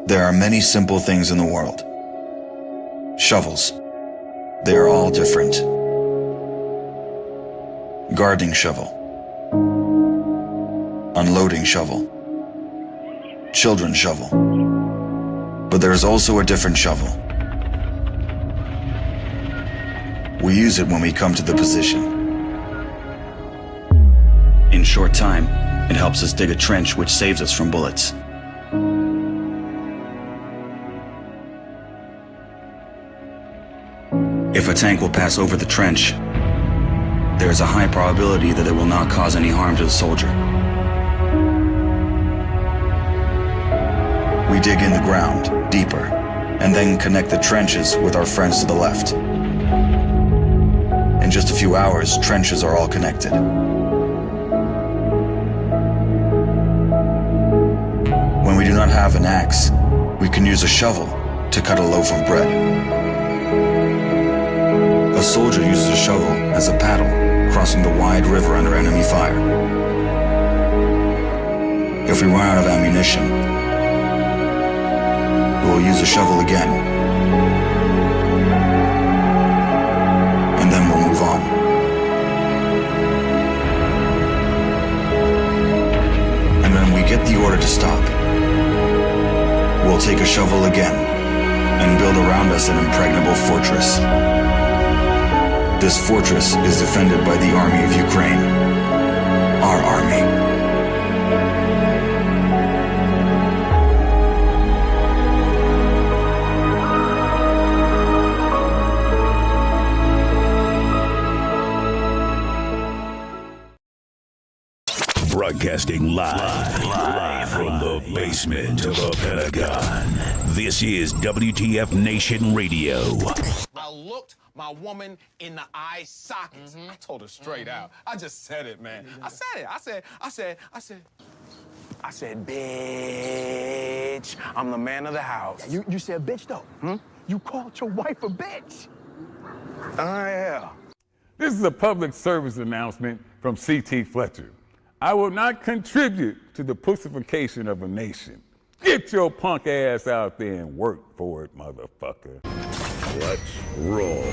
There are many simple things in the world. Shovels. They are all different. Gardening shovel. Unloading shovel. Children's shovel. But there is also a different shovel. We use it when we come to the position. In short time, it helps us dig a trench which saves us from bullets. If a tank will pass over the trench, there is a high probability that it will not cause any harm to the soldier. We dig in the ground, deeper, and then connect the trenches with our friends to the left. In just a few hours, trenches are all connected. When we do not have an axe, we can use a shovel to cut a loaf of bread. A soldier uses a shovel as a paddle, crossing the wide river under enemy fire. If we run out of ammunition, we will use a shovel again, and then we'll move on. And when we get the order to stop, we'll take a shovel again and build around us an impregnable fortress. This fortress is defended by the army of Ukraine, our army. Broadcasting live from the basement of the Pentagon. This is WTF Nation Radio. I looked my woman in the eye sockets. I told her straight out. I just said it, man. I said it. I said, bitch, I'm the man of the house. Yeah, you said bitch, though. You called your wife a bitch. Yeah. This is a public service announcement from C.T. Fletcher. I will not contribute to the pussification of a nation. Get your punk ass out there and work for it, motherfucker. Let's roll.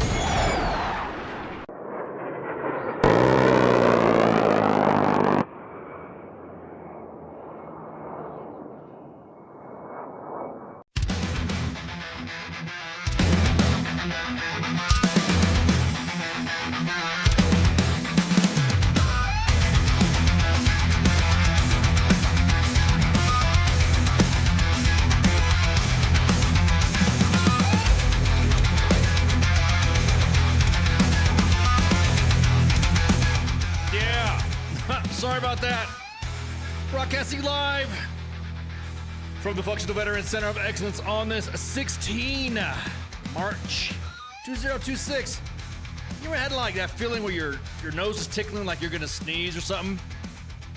Sorry about that. Broadcasting live from the Functional Veterans Center of Excellence on this 16 March 2026. You ever had like that feeling where your nose is tickling like you're gonna sneeze or something?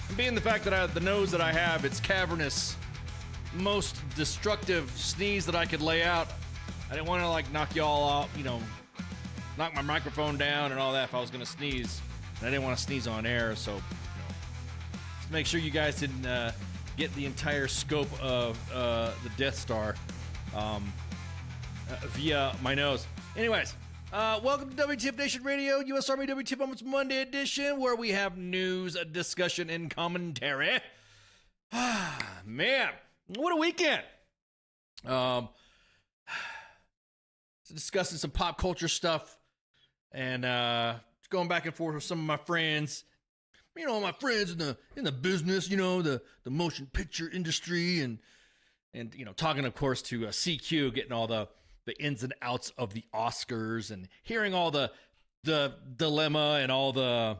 And being the fact that the nose that I have, it's cavernous, most destructive sneeze that I could lay out. I didn't want to like knock y'all out, knock my microphone down and all that if I was gonna sneeze. And I didn't want to sneeze on air, so make sure you guys didn't get the entire scope of the Death Star via my nose. Anyways, welcome to WTF Nation Radio, U.S. Army WTF Moments Monday edition, where we have news, discussion, and commentary. Man, what a weekend. Discussing some pop culture stuff and going back and forth with some of my friends. My friends in the business, the motion picture industry and talking, of course, to CQ, getting all the ins and outs of the Oscars and hearing all the dilemma and all the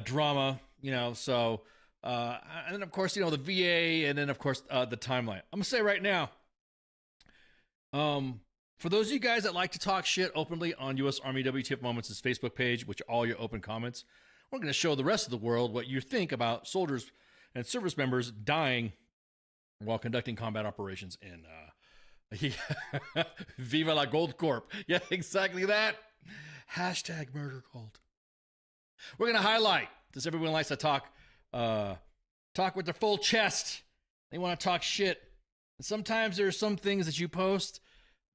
drama, so and then, of course, the VA and then, of course, the timeline. I'm going to say right now, for those of you guys that like to talk shit openly on U.S. Army WTF Moments' Facebook page, which are all your open comments, we're going to show the rest of the world what you think about soldiers and service members dying while conducting combat operations in Viva la Gold Corp. Yeah, exactly that. Hashtag murder cult. We're going to highlight, because everyone likes to talk with their full chest. They want to talk shit. And sometimes there's some things that you post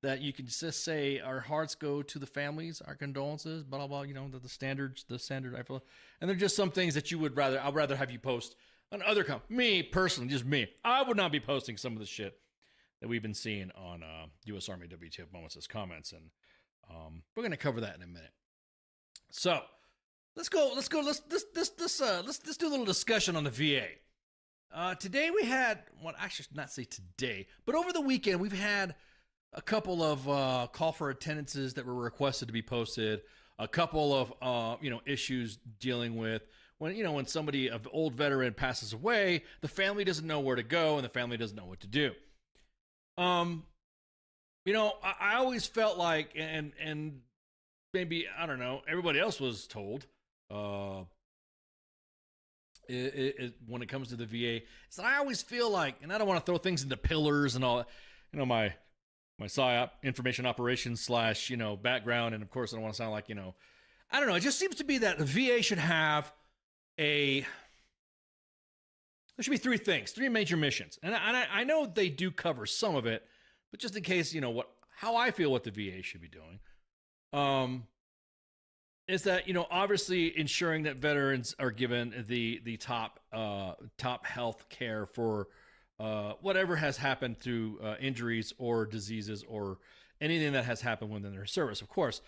that you can just say our hearts go to the families, our condolences, blah blah blah. You know, the standard. I feel, and they're just some things that you would rather. I'd rather have you post on other me personally, just me. I would not be posting some of the shit that we've been seeing on U.S. Army WTF Moments as comments, and we're gonna cover that in a minute. So let's do a little discussion on the VA. Today we had, well, actually not say today, but over the weekend we've had a couple of call for attendances that were requested to be posted, a couple of issues dealing with when somebody, an old veteran, passes away, the family doesn't know where to go and the family doesn't know what to do. I always felt like, and maybe, I don't know, everybody else was told, when it comes to the VA, so I always feel like, and I don't want to throw things into pillars and all, my PSYOP, information operations / background, and of course I don't want to sound like, I don't know, it just seems to be that the VA should have there should be three major missions, and I know they do cover some of it, but just in case, how I feel what the VA should be doing, is that, obviously ensuring that veterans are given the top health care for whatever has happened through injuries or diseases or anything that has happened within their service. Of course,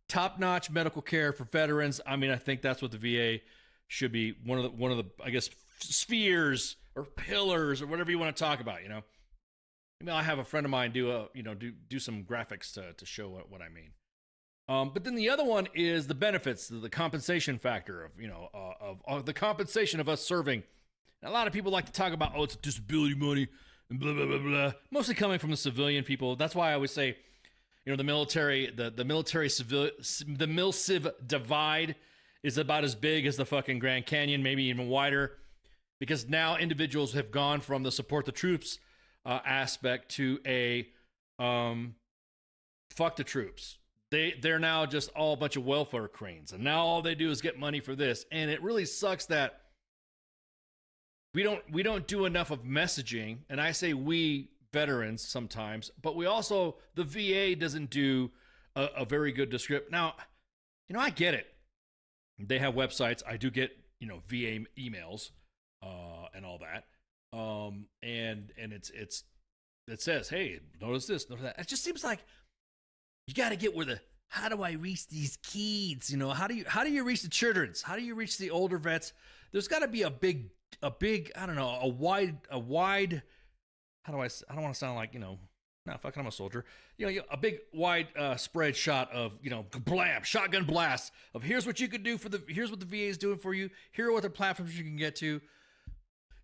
top-notch medical care for veterans. I mean, I think that's what the VA should be, one of the I guess spheres or pillars or whatever you want to talk about. I have a friend of mine do some graphics to show what I mean. But then the other one is the benefits, the compensation factor of the compensation of us serving. And a lot of people like to talk about, it's disability money and blah blah blah blah. Mostly coming from the civilian people. That's why I always say, the military, the military civil, the mil-civ divide is about as big as the fucking Grand Canyon, maybe even wider, because now individuals have gone from the support the troops aspect to a fuck the troops. They're now just all a bunch of welfare cranes, and now all they do is get money for this. And it really sucks that we don't do enough of messaging, and I say we veterans sometimes, but we also, the VA doesn't do a very good description. Now, I get it. They have websites. I do get, VA emails and all that. And it says, hey, notice this, notice that. It just seems like you got to get where how do I reach these kids? How do you reach the childrens? How do you reach the older vets? There's got to be a big, I don't know, a wide, I don't want to sound like, fucking I'm a soldier. A big wide spread shot of, blam, shotgun blast of here's what you could do here's what the VA is doing for you. Here are what the platforms you can get to.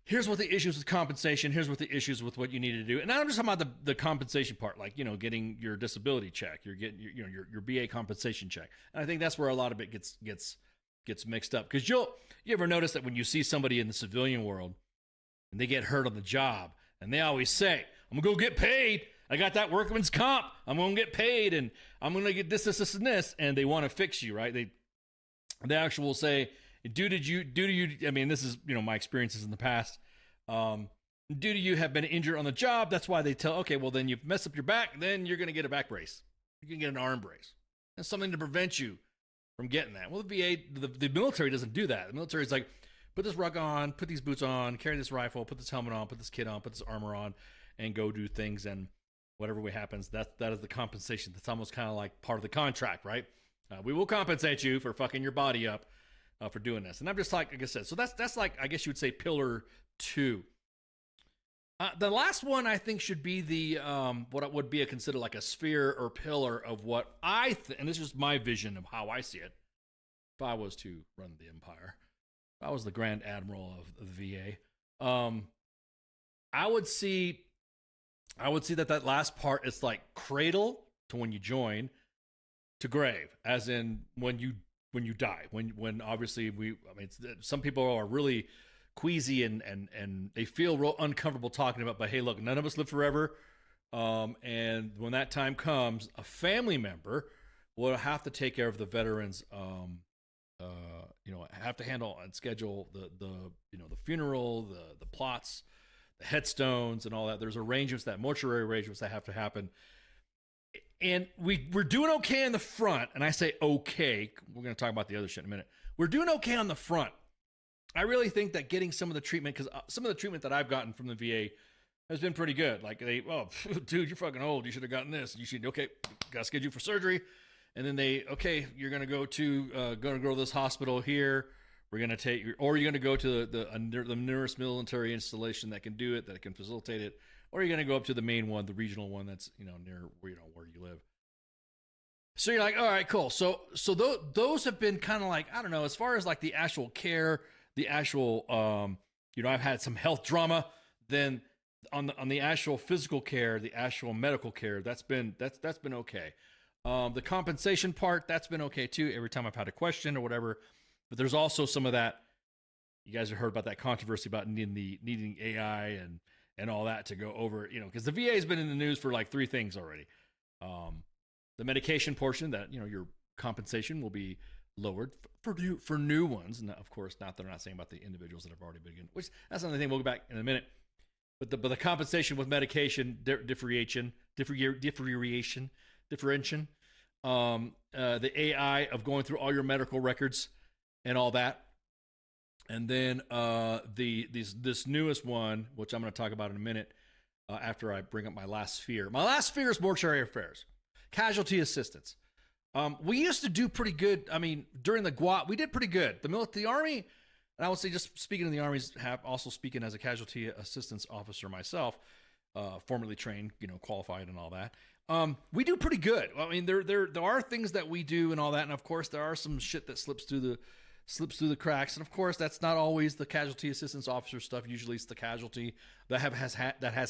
Here's what the issues with compensation. Here's what the issues with what you need to do. And I'm just talking about the compensation part, like, getting your disability check, you're getting your BA compensation check. And I think that's where a lot of it gets mixed up. Because you ever notice that when you see somebody in the civilian world and they get hurt on the job, and they always say, I'm gonna go get paid. I got that workman's comp. I'm gonna get paid, and I'm gonna get this, and this. And they want to fix you, right? They actually will say, due to you, I mean, this is, my experiences in the past. Due to you have been injured on the job, that's why they tell, okay, well, then you've messed up your back, then you're going to get a back brace. You can get an arm brace. That's something to prevent you from getting that. Well, the VA, the military doesn't do that. The military is like, put this rug on, put these boots on, carry this rifle, put this helmet on, put this kit on, put this armor on, and go do things. And whatever way happens, that is the compensation. That's almost kind of like part of the contract, right? We will compensate you for fucking your body up for doing this. And I'm just like I said, so that's like, I guess you would say pillar 2. The last one I think should be the what would be considered like a sphere or pillar of what I and this is my vision of how I see it. If I was to run the empire, if I was the Grand Admiral of the VA, I would see that last part is like cradle to when you join to grave, as in when you die, when obviously some people are really queasy and they feel real uncomfortable talking about, but hey, look, none of us live forever. And when that time comes, a family member will have to take care of the veterans, have to handle and schedule the funeral, the plots, headstones and all that. There's arrangements, that mortuary arrangements that have to happen. And we're doing okay in the front. And I say okay. We're going to talk about the other shit in a minute. We're doing okay on the front. I really think that getting some of the treatment, because some of the treatment that I've gotten from the VA has been pretty good. Like dude, you're fucking old. You should have gotten this. You should, okay, got scheduled for surgery. And then you're going to go to this hospital here. We're going to take you, or you're going to go to the nearest military installation that can do it, that can facilitate it. Or you're going to go up to the main one, the regional one that's, near where you live. So you're like, all right, cool. So those have been kind of like, I don't know, as far as like the actual care, the actual, I've had some health drama. Then on the actual physical care, the actual medical care, that's been okay. The compensation part, that's been okay too. Every time I've had a question or whatever, but there's also some of that. You guys have heard about that controversy about needing AI and all that to go over, because the VA has been in the news for like 3 things already. The medication portion, that, your compensation will be lowered for new ones. And of course, they're not saying about the individuals that have already been, which that's another thing. We'll go back in a minute. But the compensation with medication differentiation, the AI of going through all your medical records and all that. And then this newest one, which I'm going to talk about in a minute, after I bring up my last sphere. My last sphere is mortuary affairs, casualty assistance. We used to do pretty good. I mean, during the GWAT, we did pretty good. The Army, and I would say, just speaking of the Army, also speaking as a casualty assistance officer myself, formerly trained, qualified and all that. We do pretty good. I mean, there are things that we do and all that, and of course, there are some shit that slips through the cracks. And of course, that's not always the casualty assistance officer stuff. Usually it's the casualty that has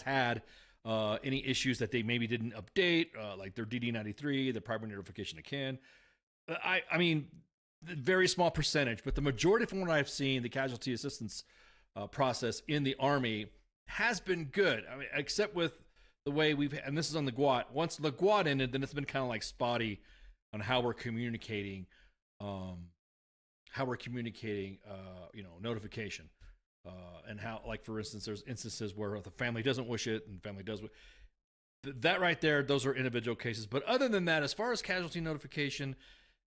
had any issues that they maybe didn't update, like their DD-93, the primary notification of kin. I mean, very small percentage, but the majority from what I've seen, the casualty assistance process in the Army has been good. I mean, except with the way and this is on the GWAT. Once the GWAT ended, then it's been kind of like spotty on how we're communicating notification, and how, like, for instance, there's instances where the family doesn't wish it and the family does. That right there, those are individual cases. But other than that, as far as casualty notification,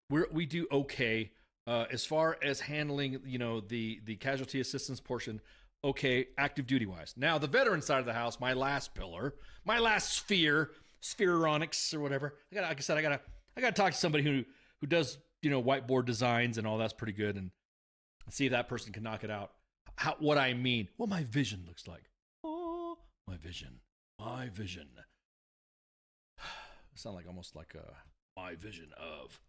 we do okay. As far as handling, the casualty assistance portion, okay, active duty wise. Now, the veteran side of the house, my last pillar, my last sphere, spheronics or whatever. I gotta talk to somebody who does, whiteboard designs and all. That's pretty good, and see if that person can knock it out. What I mean, what my vision looks like. Oh, my vision. I sound like almost like my vision of.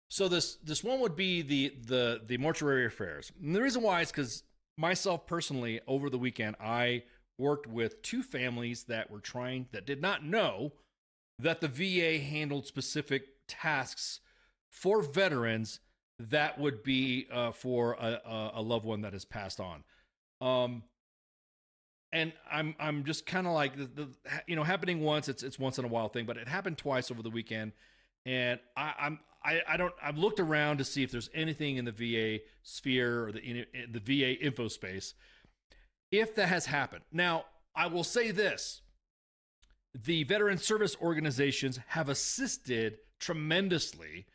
So this one would be the mortuary affairs. And the reason why is because myself personally, over the weekend, I worked with 2 families that did not know that the VA handled specific tasks for veterans that would be for a loved one that has passed on. And I'm just kind of like happening once. It's once in a while thing, but it happened twice over the weekend, and I've looked around to see if there's anything in the VA sphere or the VA info space if that has happened. Now, I will say this: the veteran service organizations have assisted tremendously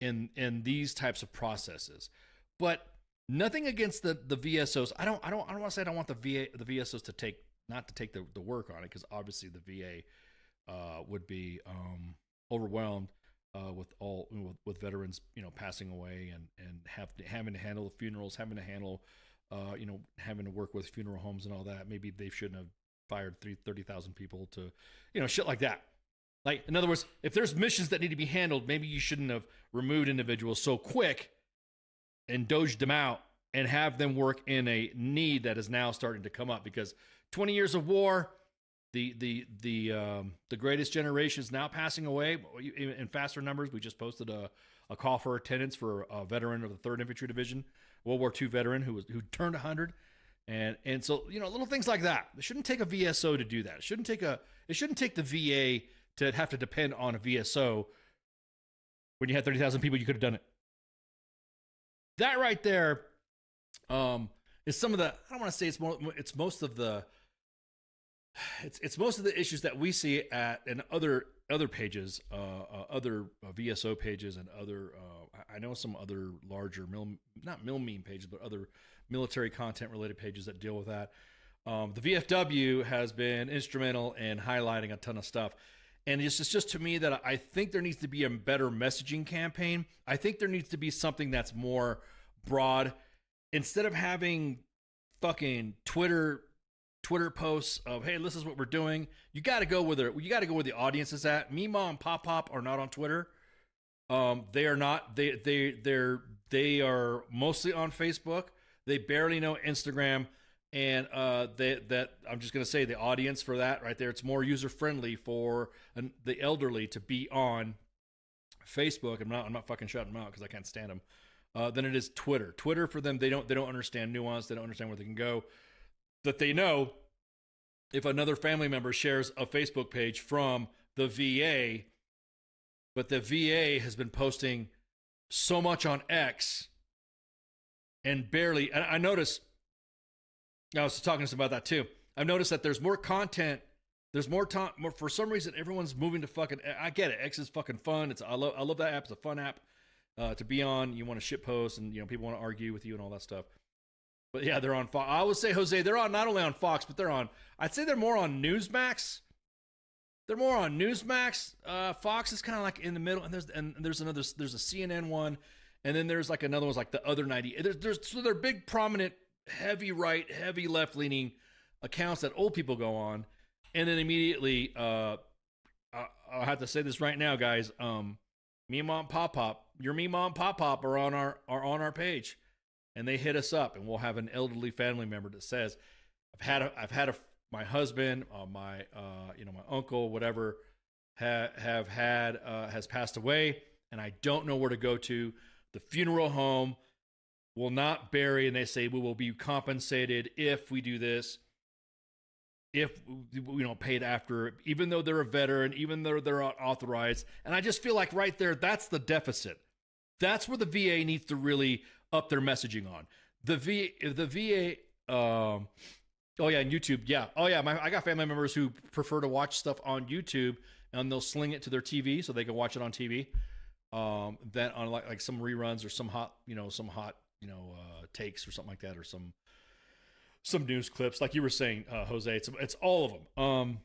in these types of processes, but nothing against the VSOs. I don't want to say I don't want the VSOs to take the work on it, because obviously the VA would be overwhelmed with veterans passing away and having to handle the funerals, having to handle having to work with funeral homes and all that. Maybe they shouldn't have fired 30,000 people to shit like that. Like, in other words, if there's missions that need to be handled, maybe you shouldn't have removed individuals so quick and doged them out and have them work in a need that is now starting to come up, because 20 years of war, the greatest generation is now passing away in faster numbers. We just posted a call for attendance for a veteran of the 3rd Infantry Division, World War II veteran who turned 100. And so, little things like that. It shouldn't take a VSO to do that. It shouldn't take the VA to have to depend on a VSO. When you had 30,000 people, you could have done it. That right there is some of the, I don't want to say it's most of the issues that we see in other pages, other VSO pages, and other I know some other larger not mill meme pages, but other military content related pages that deal with that. The VFW has been instrumental in highlighting a ton of stuff. And it's just to me that I think there needs to be a better messaging campaign. I think there needs to be something that's more broad. Instead of having fucking Twitter posts of, hey, this is what we're doing. You got to go where the audience is at. Me, Mom, Pop are not on Twitter. They are not. They are mostly on Facebook. They barely know Instagram. And that I'm just going to say the audience for that right there, it's more user friendly for the elderly to be on Facebook. I'm not fucking shutting them out because I can't stand them. Than it is Twitter. Twitter for them, they don't understand nuance. They don't understand where they can go. That they know if another family member shares a Facebook page from the VA, but the VA has been posting so much on X and barely. And I noticed. I was talking to us about that too. I've noticed that there's more content. There's more time. For some reason, everyone's moving to fucking. I get it. X is fucking fun. I love that app. It's a fun app to be on. You want to shit post, and people want to argue with you and all that stuff. But yeah, they're on Fox. I would say, Jose, they're on not only on Fox, but they're on. I'd say they're more on Newsmax. They're more on Newsmax. Fox is kind of like in the middle, and there's a CNN one, and then there's like another one's like the other 90. So they're big, prominent, heavy right, heavy left leaning accounts that old people go on, and then immediately, I'll have to say this right now, guys. Me, Mom, Pop, your Me, Mom, Pop are on our page, and they hit us up, and we'll have an elderly family member that says, my husband, my uncle, whatever, has passed away, and I don't know where to go to. The funeral home will not bury, and they say we will be compensated if we do this, if paid after, even though they're a veteran, even though they're authorized. And I just feel like right there, that's the deficit. That's where the VA needs to really up their messaging on. The VA, and YouTube, yeah. Oh yeah, I got family members who prefer to watch stuff on YouTube, and they'll sling it to their TV so they can watch it on TV. Then on like some reruns or some hot takes or something like that, or some news clips, like you were saying, Jose. It's all of them.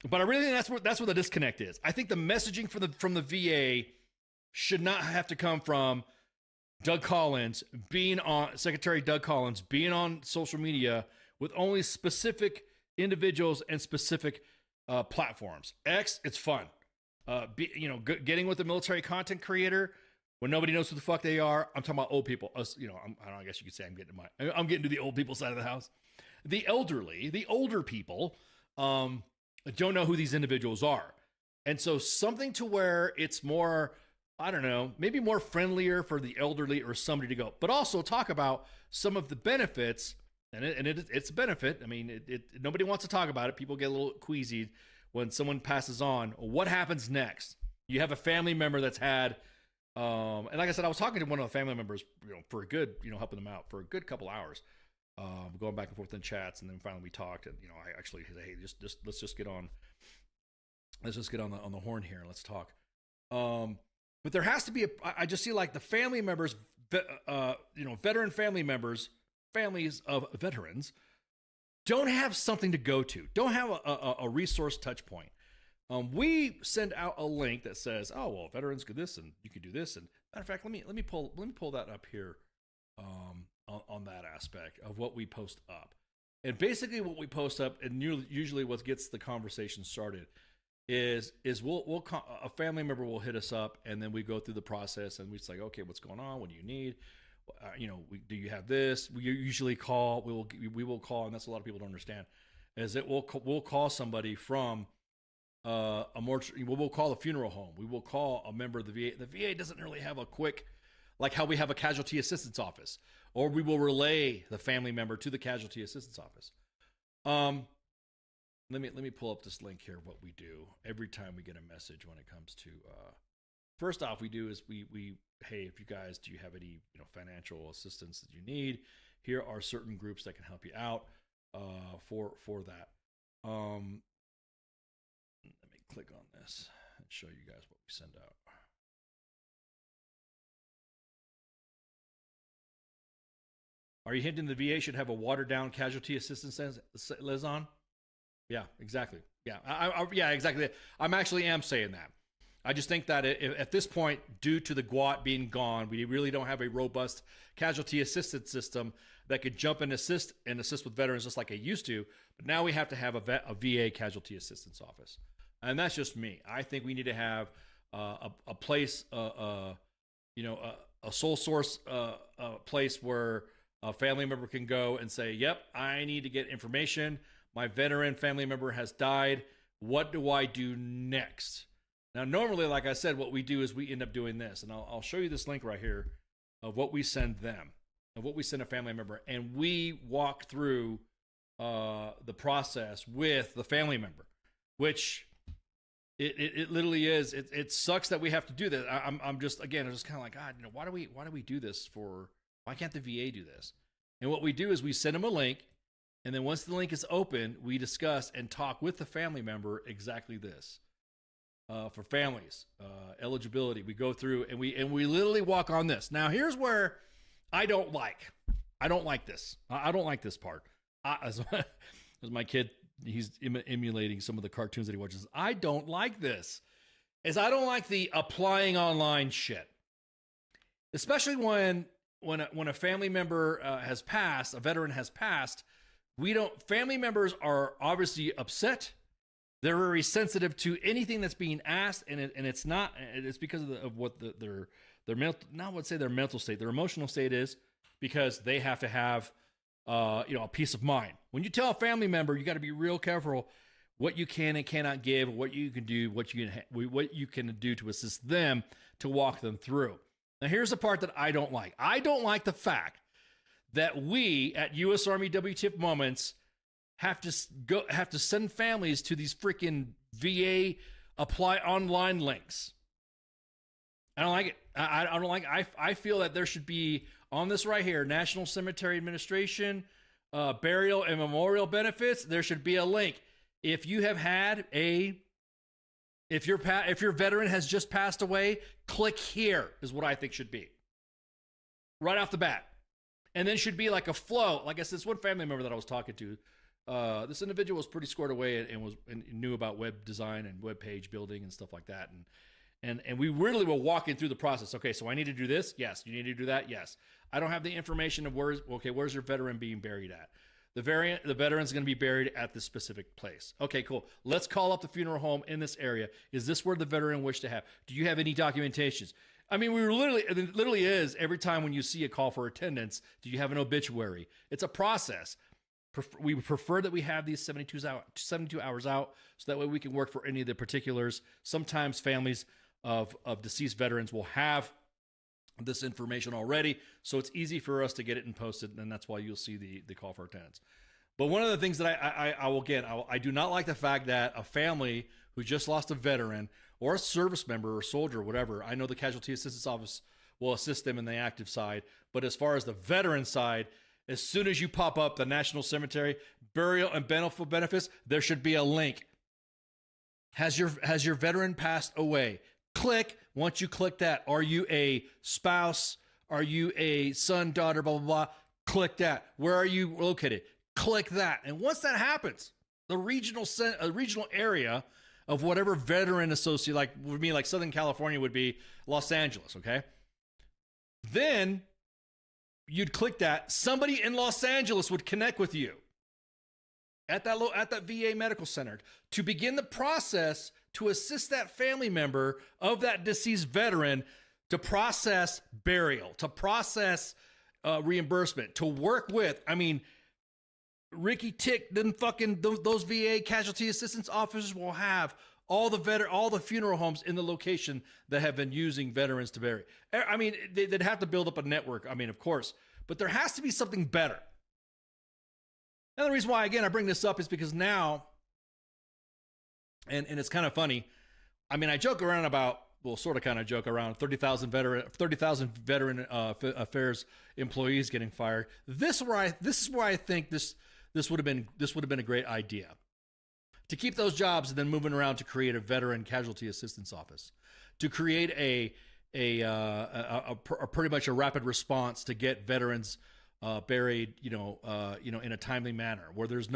But I really think that's where the disconnect is. I think the messaging from the VA should not have to come from Secretary Doug Collins being on social media with only specific individuals and specific platforms. X, it's fun. Getting with a military content creator when nobody knows who the fuck they are. I'm talking about old people. Us, I guess you could say I'm getting to the old people side of the house. The elderly, the older people, don't know who these individuals are. And so something to where it's more, I don't know, maybe more friendlier for the elderly or somebody to go, but also talk about some of the benefits. And it's a benefit. I mean, nobody wants to talk about it. People get a little queasy when someone passes on. What happens next? You have a family member that's had, and like I said, I was talking to one of the family members, for a good, helping them out for a good couple hours, going back and forth in chats, and then finally we talked, and I actually said, hey, let's just get on the horn here and let's talk. But there has to be I just see like the family members, veteran family members, families of veterans, don't have something to go to, don't have a resource touch point. We send out a link that says, oh, well, veterans could this and you could do this. And matter of fact, let me pull that up here on that aspect of what we post up. And basically what we post up, and usually what gets the conversation started is a family member will hit us up, and then we go through the process, and we say, okay, what's going on? What do you need? Do you have this? We usually call. We will call, and that's a lot of people don't understand. Is that we'll call somebody from a mortuary. We'll call a funeral home. We will call a member of the VA. The VA doesn't really have a quick, like how we have a casualty assistance office, or we will relay the family member to the casualty assistance office. Let me pull up this link here. What we do every time we get a message when it comes to. First off, we do is we hey, if you guys, do you have any financial assistance that you need? here are certain groups that can help you out for that. Let me click on this and show you guys what we send out. Are you hinting the VA should have a watered down casualty assistance, Lizon? Yeah, exactly. Yeah, yeah, exactly. I'm actually saying that. I just think that at this point, due to the GWAT being gone, we really don't have a robust casualty assistance system that could jump and assist with veterans just like it used to. But now we have to have a VA casualty assistance office, and that's just me. I think we need to have a place, a sole source place where a family member can go and say, "Yep, I need to get information. My veteran family member has died. What do I do next?" Now, normally, like I said, what we do is we end up doing this. And I'll show you this link right here of what we send them, of what we send a family member. And we walk through the process with the family member, which it literally is. It sucks that we have to do that. I'm just kind of like, God, why do we do this for? Why can't the VA do this? And what we do is we send them a link. And then once the link is open, we discuss and talk with the family member exactly this. For families, eligibility, we go through and we literally walk on this. Now, here's where I don't like this. I don't like this part. As my kid, he's emulating some of the cartoons that he watches. I don't like this. I don't like the applying online shit, especially when a family member has passed, a veteran has passed. Family members are obviously upset. They're very sensitive to anything that's being asked, and it's not. It's because of what their mental, not what say their mental state, their emotional state is, because they have to have a peace of mind. When you tell a family member, you got to be real careful what you can and cannot give, what you can do, what you can do to assist them to walk them through. Now, here's the part that I don't like. I don't like the fact that we at U.S. Army WTF Moments have to send families to these freaking VA apply online links. I don't like it. I don't like it. I feel that there should be on this right here, National Cemetery Administration, burial and memorial benefits. There should be a link. If you have had if your veteran has just passed away, click here is what I think should be right off the bat. And then should be like a flow. Like I said, this one family member that I was talking to, this individual was pretty squared away and knew about web design and web page building and stuff like that. And we really were walking through the process. Okay, so I need to do this. Yes. You need to do that. Yes. I don't have the information of where's your veteran being buried at? The veteran's going to be buried at this specific place. Okay, cool. Let's call up the funeral home in this area. Is this where the veteran wished to have? Do you have any documentations? I mean, it literally is every time when you see a call for attendance, do you have an obituary? It's a process. We prefer that we have these 72 hours out so that way we can work for any of the particulars. Sometimes families of deceased veterans will have this information already, so it's easy for us to get it and post it, and that's why you'll see the call for attendance. But one of the things that I do not like the fact that a family who just lost a veteran or a service member or soldier or whatever, I know the Casualty Assistance Office will assist them in the active side, but as far as the veteran side, as soon as you pop up the National Cemetery burial and benefits, there should be a link. Has your veteran passed away? Click. Once you click that, are you a spouse? Are you a son, daughter, blah, blah, blah? Click that. Where are you located? Click that. And once that happens, the regional area of whatever veteran associate, like with me, like Southern California would be Los Angeles, okay? Then you'd click that. Somebody in Los Angeles would connect with you at that VA medical center to begin the process to assist that family member of that deceased veteran to process burial, to process reimbursement, to work with. I mean, Ricky Tick, those VA casualty assistance officers will have all the funeral homes in the location that have been using veterans to bury. I mean, they'd have to build up a network. I mean, of course, but there has to be something better. And the reason why, again, I bring this up is because now, and it's kind of funny. I mean, I joke around about we'll sort of kind of joke around 30,000 veteran affairs employees getting fired. This is where I think this would have been a great idea, to keep those jobs and then moving around to create a veteran casualty assistance office, to create a pretty much a rapid response to get veterans buried, in a timely manner, where there's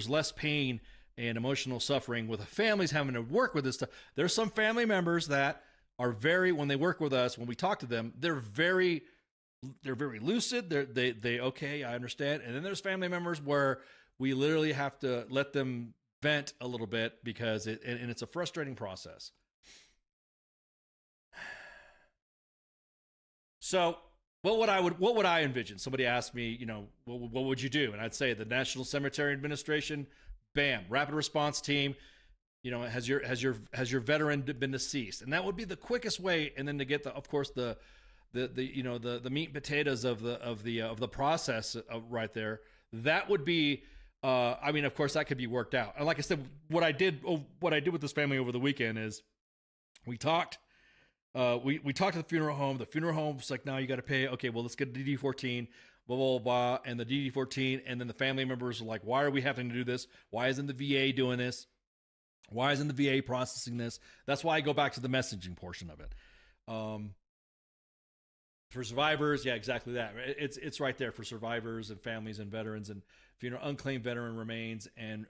less pain and emotional suffering with the families having to work with this stuff. There's some family members that are when they work with us, when we talk to them, they're very lucid. They okay, I understand. And then there's family members where we literally have to let them vent a little bit because it's a frustrating process. So what would I envision? Somebody asked me, what would you do? And I'd say the National Cemetery Administration, bam, rapid response team, has your veteran been deceased? And that would be the quickest way. And then to get the meat and potatoes of the process right there, that would be, of course that could be worked out. And like I said, what I did with this family over the weekend is we talked to the funeral home. The funeral home was like, no, you got to pay. Okay, well, let's get a DD-14, blah, blah, blah. And the DD-14, and then the family members were like, why are we having to do this? Why isn't the VA doing this? Why isn't the VA processing this? That's why I go back to the messaging portion of it. For survivors, yeah, exactly that. It's right there for survivors and families and veterans and unclaimed veteran remains and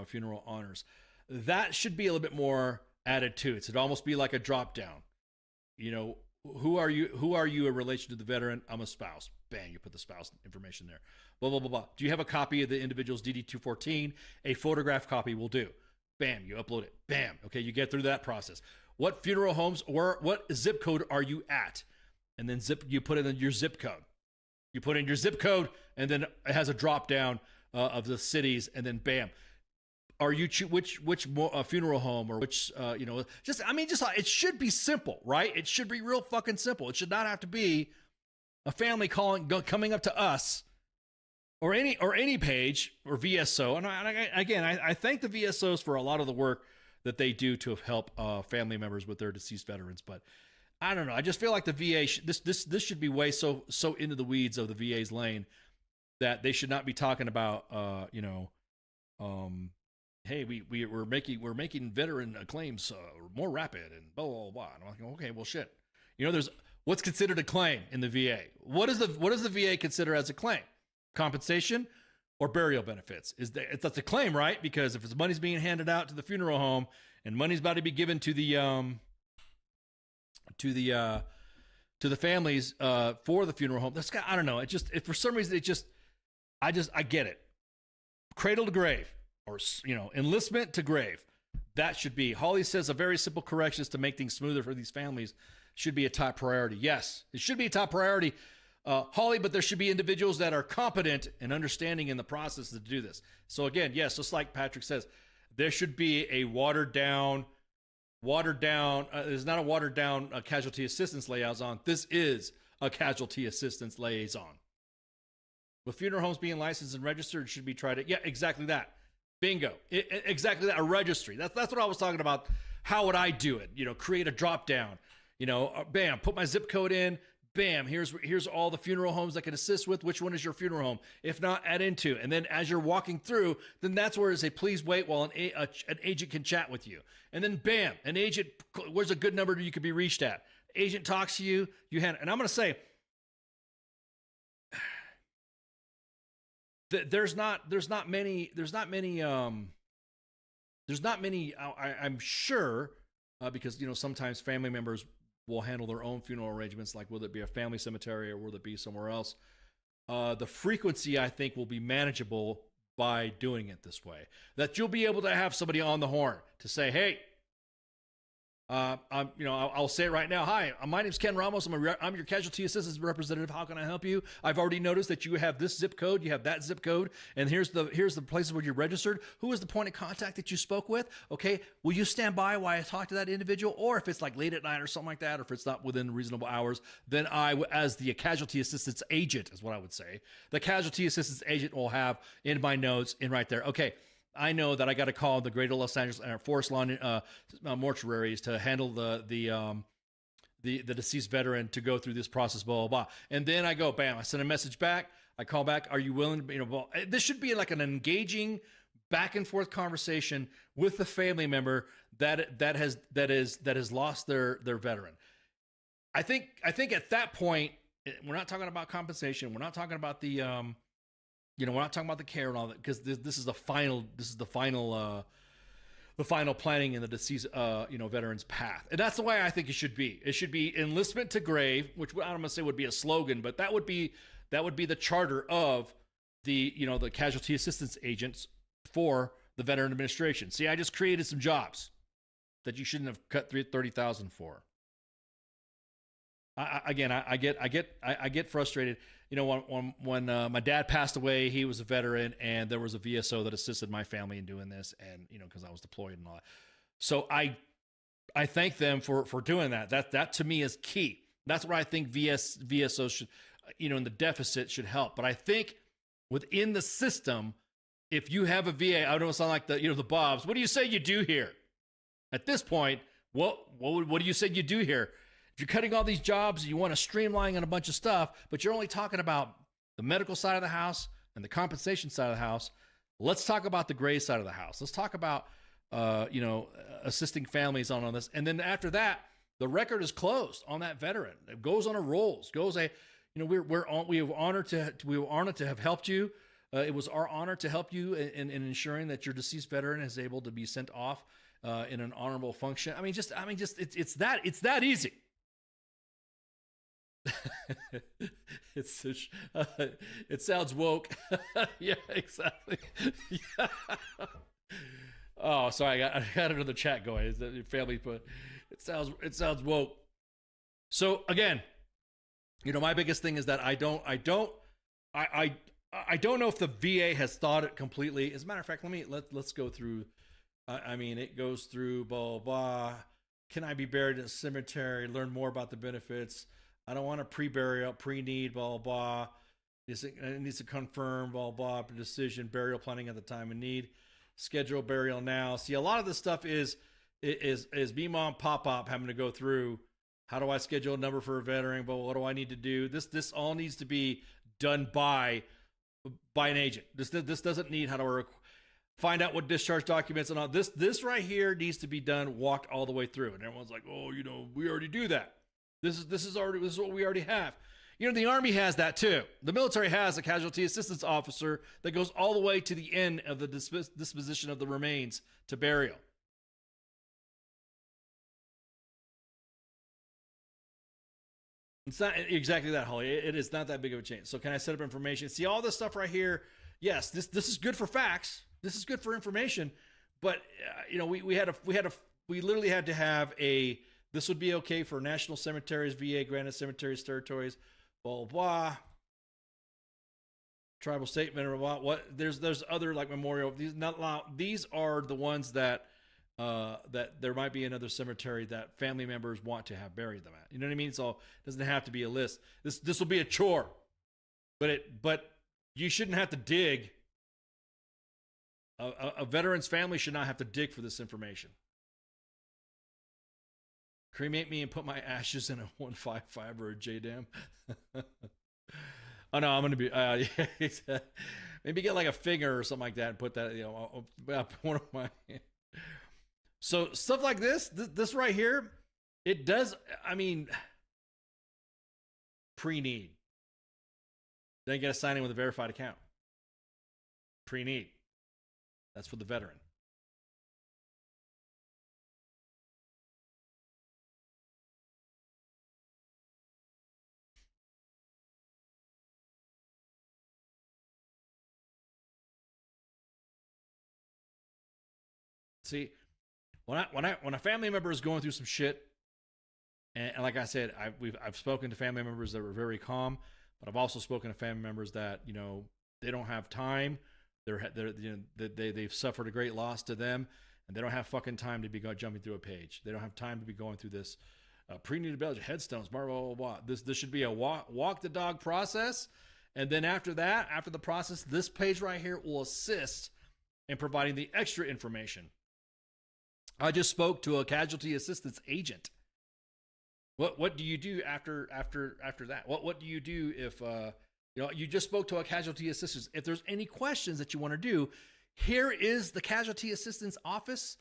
funeral honors. That should be a little bit more added to it. It'd almost be like a drop down. Who are you in relation to the veteran? I'm a spouse. Bang, you put the spouse information there. Blah, blah, blah, blah. Do you have a copy of the individual's DD-214? A photograph copy will do. Bam, you upload it. Bam. Okay, you get through that process. What funeral homes or what zip code are you at? And then you put in your zip code. You put in your zip code, and then it has a drop down of the cities, and then bam. Are you which funeral home or which it should be simple, right? It should be real fucking simple. It should not have to be a family coming up to us or any page or VSO. And I thank the VSOs for a lot of the work that they do to help family members with their deceased veterans. But I don't know. I just feel like the VA this should be way so into the weeds of the VA's lane that they should not be talking about hey, we're making veteran claims more rapid and blah, blah, blah. And I'm like, okay, well, shit. There's what's considered a claim in the VA. What does the VA consider as a claim? Compensation or burial benefits? That's a claim, right? Because if it's money's being handed out to the funeral home and money's about to be given to the families for the funeral home, I don't know. For some reason I get it. Cradle to grave. Or, enlistment to grave. That should be. Holly says a very simple correction is to make things smoother for these families should be a top priority. Yes, it should be a top priority, Holly, but there should be individuals that are competent and understanding in the process to do this. So again, yes, just like Patrick says, there should be a watered down, there's not a watered down casualty assistance liaison. This is a casualty assistance liaison. With funeral homes being licensed and registered, it should be tried. Yeah, exactly that. Bingo. Exactly that. A registry. That's what I was talking about. How would I do it? Create a drop down. Bam, put my zip code in. Bam, here's all the funeral homes that can assist with. Which one is your funeral home? If not, add into. And then as you're walking through, then that's where it's a please wait while an agent can chat with you. And then bam, an agent, where's a good number you could be reached at? Agent talks to you, and I'm going to say, there's not many. I'm sure because sometimes family members will handle their own funeral arrangements, like whether it be a family cemetery or whether it be somewhere else. The frequency, I think, will be manageable by doing it this way. That you'll be able to have somebody on the horn to say, "Hey, I'll say it right now. Hi, my name's Ken Ramos. I'm your casualty assistance representative. How can I help you? I've already noticed that you have this zip code, you have that zip code, and here's the places where you're registered. Who is the point of contact that you spoke with? Okay, will you stand by while I talk to that individual? Or if it's like late at night or something like that, or if it's not within reasonable hours, then I, as the casualty assistance agent, is what I would say. The casualty assistance agent will have in my notes in right there. Okay, I know that I got to call the Greater Los Angeles Forest Lawn mortuaries to handle the deceased veteran to go through this process, blah, blah, blah. And then I go, bam, I send a message back. I call back. Are you willing to, this should be like an engaging back and forth conversation with the family member that has lost their veteran. I think at that point, we're not talking about compensation. We're not talking about the, we're not talking about the care and all that, because this is the final planning in the deceased, veteran's path. And that's the way I think it should be. It should be enlistment to grave, which I'm going to say would be a slogan, but that would be the charter of the casualty assistance agents for the Veteran Administration. See, I just created some jobs that you shouldn't have cut $30,000 for. I get frustrated. When my dad passed away, he was a veteran, and there was a VSO that assisted my family in doing this, and because I was deployed and all that. So I thank them for doing that. That to me is key. That's what I think VSO should, in the deficit should help. But I think within the system, if you have a VA, I don't sound like the Bobs. What do you say you do here? At this point, what do you say you do here? If you're cutting all these jobs, you want to streamline on a bunch of stuff, but you're only talking about the medical side of the house and the compensation side of the house. Let's talk about the gray side of the house. Let's talk about, assisting families on this. And then after that, the record is closed on that veteran. It goes on a rolls. We were honored to have helped you. It was our honor to help you in ensuring that your deceased veteran is able to be sent off in an honorable function. It's that easy. It sounds woke. Yeah, exactly. Yeah. Oh, sorry, I got another chat going. Is that your family? But it sounds woke. So again, my biggest thing is that I don't know if the VA has thought it completely. As a matter of fact, let's go through. It goes through blah blah. Can I be buried in a cemetery? Learn more about the benefits. I don't want a pre-burial, pre-need, blah, blah, blah. It needs to confirm, blah, blah, decision, burial planning at the time of need, schedule burial now. See, a lot of this stuff is me, mom, pop having to go through, how do I schedule a number for a veteran, but what do I need to do? This all needs to be done by an agent. This doesn't need how to find out what discharge documents and all. This right here needs to be done, walked all the way through. And everyone's like, oh, we already do that. This is what we already have. The Army has that too. The military has a casualty assistance officer that goes all the way to the end of the disposition of the remains to burial. It's not exactly that, Holly. It is not that big of a change. So can I set up information? See all this stuff right here? Yes, this is good for facts. This is good for information. But we literally had to have a. This would be okay for national cemeteries, VA granted cemeteries, territories, blah, blah, blah. Tribal state mineral, what? There's other like memorial. These are the ones that there might be another cemetery that family members want to have buried them at. You know what I mean? So it doesn't have to be a list. This will be a chore, but you shouldn't have to dig. A veteran's family should not have to dig for this information. Cremate me and put my ashes in a 155 or a JDAM. Oh no, I'm gonna be maybe get like a finger or something like that and put that one of my. So stuff like this right here, it does. Pre-need. Then you get a sign in with a verified account. Pre-need. That's for the veteran. See, when a family member is going through some shit, and like I said, I've spoken to family members that were very calm, but I've also spoken to family members that they don't have time. They've suffered a great loss to them, and they don't have fucking time to be jumping through a page. They don't have time to be going through this pre-needed burial, headstones, blah blah blah. This should be a walk the dog process, and then after the process, this page right here will assist and providing the extra information. I just spoke to a casualty assistance agent. What do you do after that? What do you do if you just spoke to a casualty assistance? If there's any questions that you want to do, here is the casualty assistance office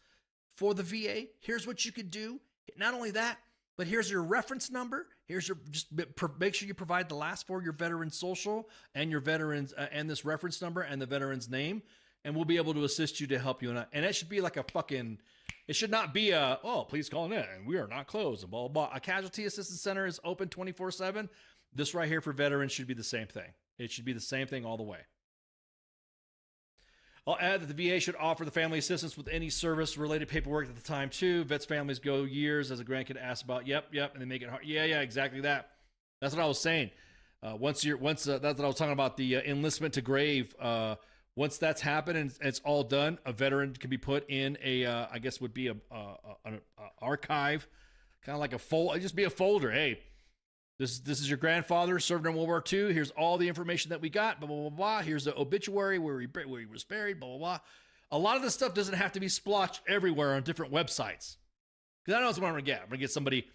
for the VA. Here's what you could do. Not only that, but here's your reference number. Here's your, just make sure you provide the last four of your veteran's social and your veteran's and this reference number and the veteran's name, and we'll be able to assist you to help you. And it should be like a fucking, it should not be a, oh, please call in and we are not closed and blah, blah, blah. A casualty assistance center is open 24/7. This right here for veterans should be the same thing. It should be the same thing all the way. I'll add that the VA should offer the family assistance with any service-related paperwork at the time, too. Vets' families go years, as a grandkid asked about. Yep, and they make it hard. Yeah, exactly that. That's what I was saying. That's what I was talking about, the enlistment to grave. Once that's happened and it's all done, a veteran can be put in a, I guess would be an archive, kind of like a folder. Just be a folder. Hey, this is your grandfather, served in World War II. Here's all the information that we got, blah, blah, blah, blah. Here's the obituary where he was buried, blah, blah, blah. A lot of this stuff doesn't have to be splotched everywhere on different websites. Because I know that's what I'm going to get. I'm going to get somebody,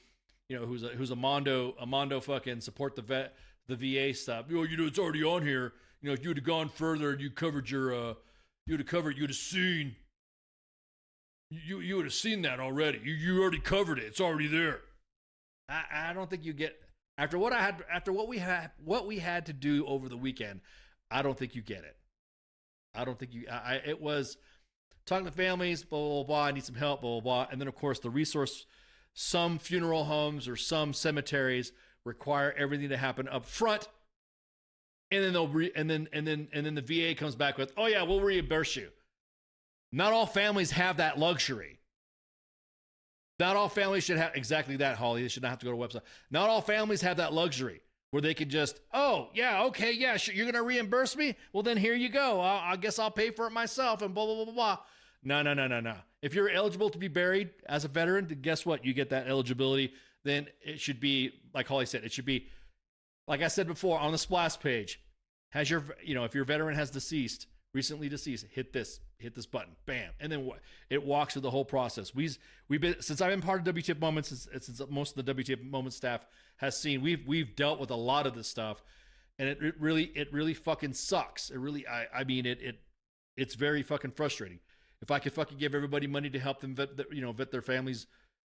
who's a Mondo fucking support the VA stuff. It's already on here. If you would have gone further and you covered you'd have seen. You would have seen that already. You already covered it. It's already there. I don't think you get... After what we had to do over the weekend, I don't think you get it. I don't think it was talking to families, blah, blah, blah, I need some help, blah, blah, blah. And then of course the resource, some funeral homes or some cemeteries require everything to happen up front. And then then the VA comes back with, oh yeah, we'll reimburse you. Not all families have that luxury. Not all families should have exactly that, Holly. They should not have to go to a website. Not all families have that luxury where they could just, oh, yeah, okay, yeah, sure, you're going to reimburse me? Well, then here you go. I guess I'll pay for it myself and blah, blah, blah, blah, blah. No. If you're eligible to be buried as a veteran, then guess what? You get that eligibility. Then it should be, like Holly said, it should be, like I said before, on the splash page, if your veteran has recently deceased, hit this button, bam, and then it walks through the whole process. We've been, since I've been part of WTF Moments, since most of the WTF Moments staff has seen, we've dealt with a lot of this stuff, and it really fucking sucks. It really, it's very fucking frustrating. If I could fucking give everybody money to help them vet their families,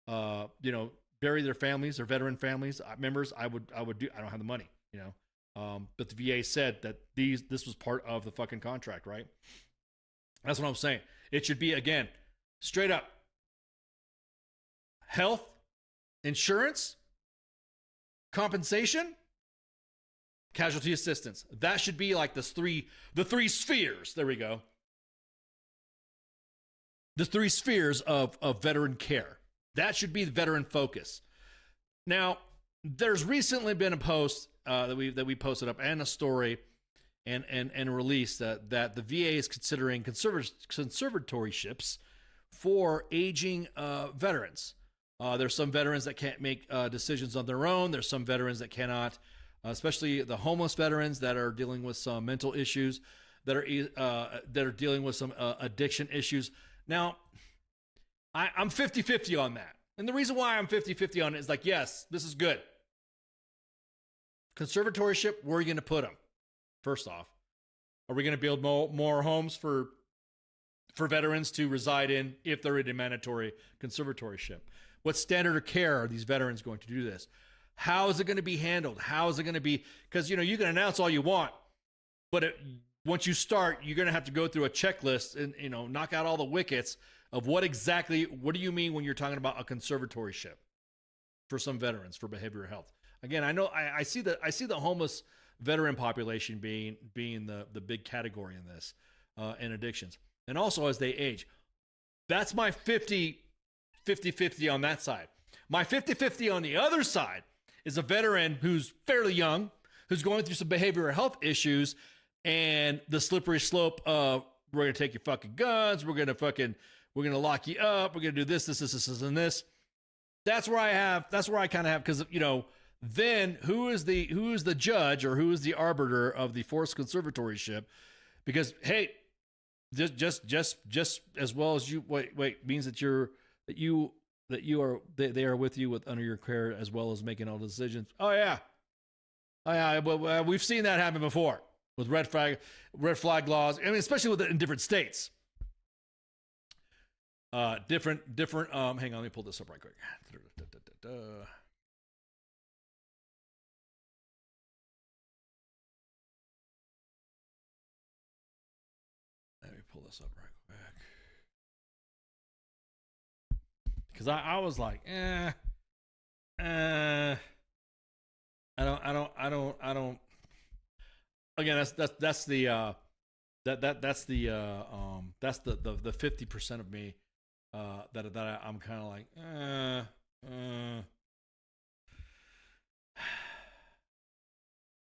bury their families, their veteran families members, I would do. I don't have the money, but the VA said that this was part of the fucking contract, right? That's what I'm saying. It should be, again, straight up health, insurance, compensation, casualty assistance. That should be like the three spheres. There we go. The three spheres of veteran care. That should be the veteran focus. Now, there's recently been a post that we posted up and a story and released that the VA is considering conservatorships for aging veterans. There's some veterans that can't make decisions on their own. There's some veterans that cannot, especially the homeless veterans that are dealing with some mental issues, that are dealing with some addiction issues. Now, I'm 50-50 on that. And the reason why I'm 50-50 on it is like, yes, this is good. Conservatorship, where are you going to put them? First off, are we going to build more homes for veterans to reside in if they're in a mandatory conservatorship? What standard of care are these veterans going to do this? How is it going to be handled? How is it going to be? Because, you can announce all you want, but once you start, you're going to have to go through a checklist and, knock out all the wickets of what do you mean when you're talking about a conservatorship for some veterans for behavioral health? Again, I know I see the homeless veteran population being the big category in this, and addictions. And also as they age. That's my 50-50 on that side. My 50-50 on the other side is a veteran who's fairly young, who's going through some behavioral health issues, and the slippery slope of, we're going to take your fucking guns, we're going to lock you up, we're going to do this, and this. That's where I kind of have, because, then who is the judge or who is the arbiter of the forced conservatorship? Because, hey, just as well as you wait means that they are with you with under your care as well as making all the decisions. Oh yeah. Well, we've seen that happen before with red flag laws. I mean, especially in different states. Different. Hang on, let me pull this up right quick. Let me pull this up right quick. Because I was like, I don't. Again, that's the that's the 50% of me that I'm kind of like,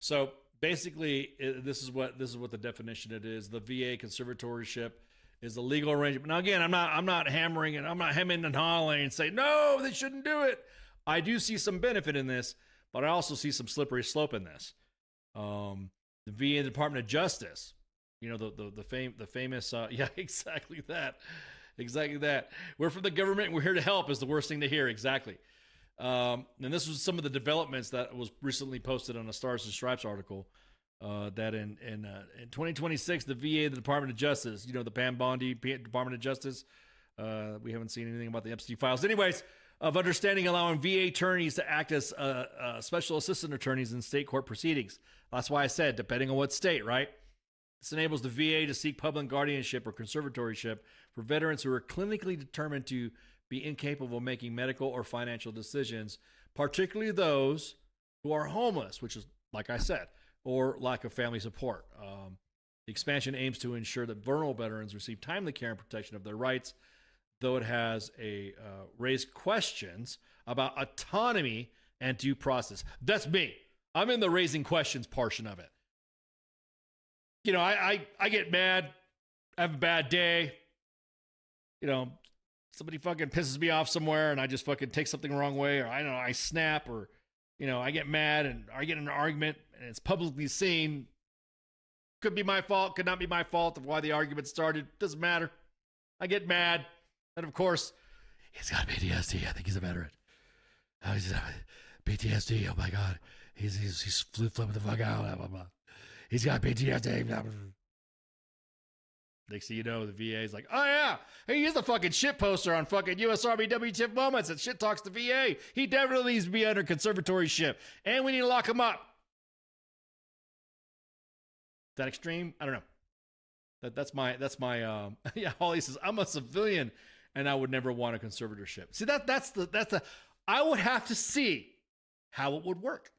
So basically, this is what the definition it is. The VA conservatorship is a legal arrangement. Now, again, I'm not hammering it. I'm not hemming and hawing and saying no, they shouldn't do it. I do see some benefit in this, but I also see some slippery slope in this. The VA Department of Justice, the famous, yeah, exactly that. We're from the government and we're here to help is the worst thing to hear. Exactly. And this was some of the developments that was recently posted on a Stars and Stripes article, that in 2026, the VA, the Department of Justice, the Pam Bondi Department of Justice, we haven't seen anything about the Epstein files. Anyways, of understanding allowing VA attorneys to act as special assistant attorneys in state court proceedings. That's why I said, depending on what state, right? This enables the VA to seek public guardianship or conservatorship for veterans who are clinically determined to be incapable of making medical or financial decisions, particularly those who are homeless, which is, like I said, or lack of family support. The expansion aims to ensure that vulnerable veterans receive timely care and protection of their rights, though it has raised questions about autonomy and due process. That's me. I'm in the raising questions portion of it. I get mad. I have a bad day. Somebody fucking pisses me off somewhere and I just fucking take something the wrong way, or I don't know, I snap, or, I get mad and I get in an argument and it's publicly seen. Could be my fault, could not be my fault of why the argument started. Doesn't matter. I get mad. And of course, he's got PTSD. I think he's a veteran. Oh, he's PTSD. Oh my God. He's flipping the fuck out. Blah, blah, blah. He's got PTSD. Blah, blah, blah. Next thing you know, the VA is like, oh yeah, hey, he's the fucking shit poster on fucking US Army WTF Moments that shit talks to VA. He definitely needs to be under conservatorship. And we need to lock him up. Is that extreme? I don't know. That's my yeah, Holly says, I'm a civilian and I would never want a conservatorship. See, that's the I would have to see how it would work.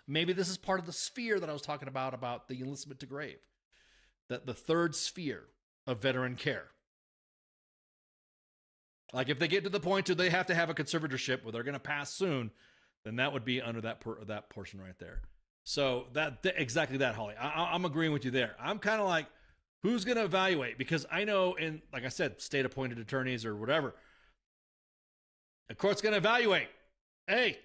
Maybe this is part of the sphere that I was talking about the enlistment to grave. That the third sphere of veteran care. Like if they get to the point where they have to have a conservatorship where they're going to pass soon, then that would be under that portion right there. So exactly that, Holly. I'm agreeing with you there. I'm kind of like, who's going to evaluate? Because I know in, like I said, state-appointed attorneys or whatever, the court's going to evaluate. Hey,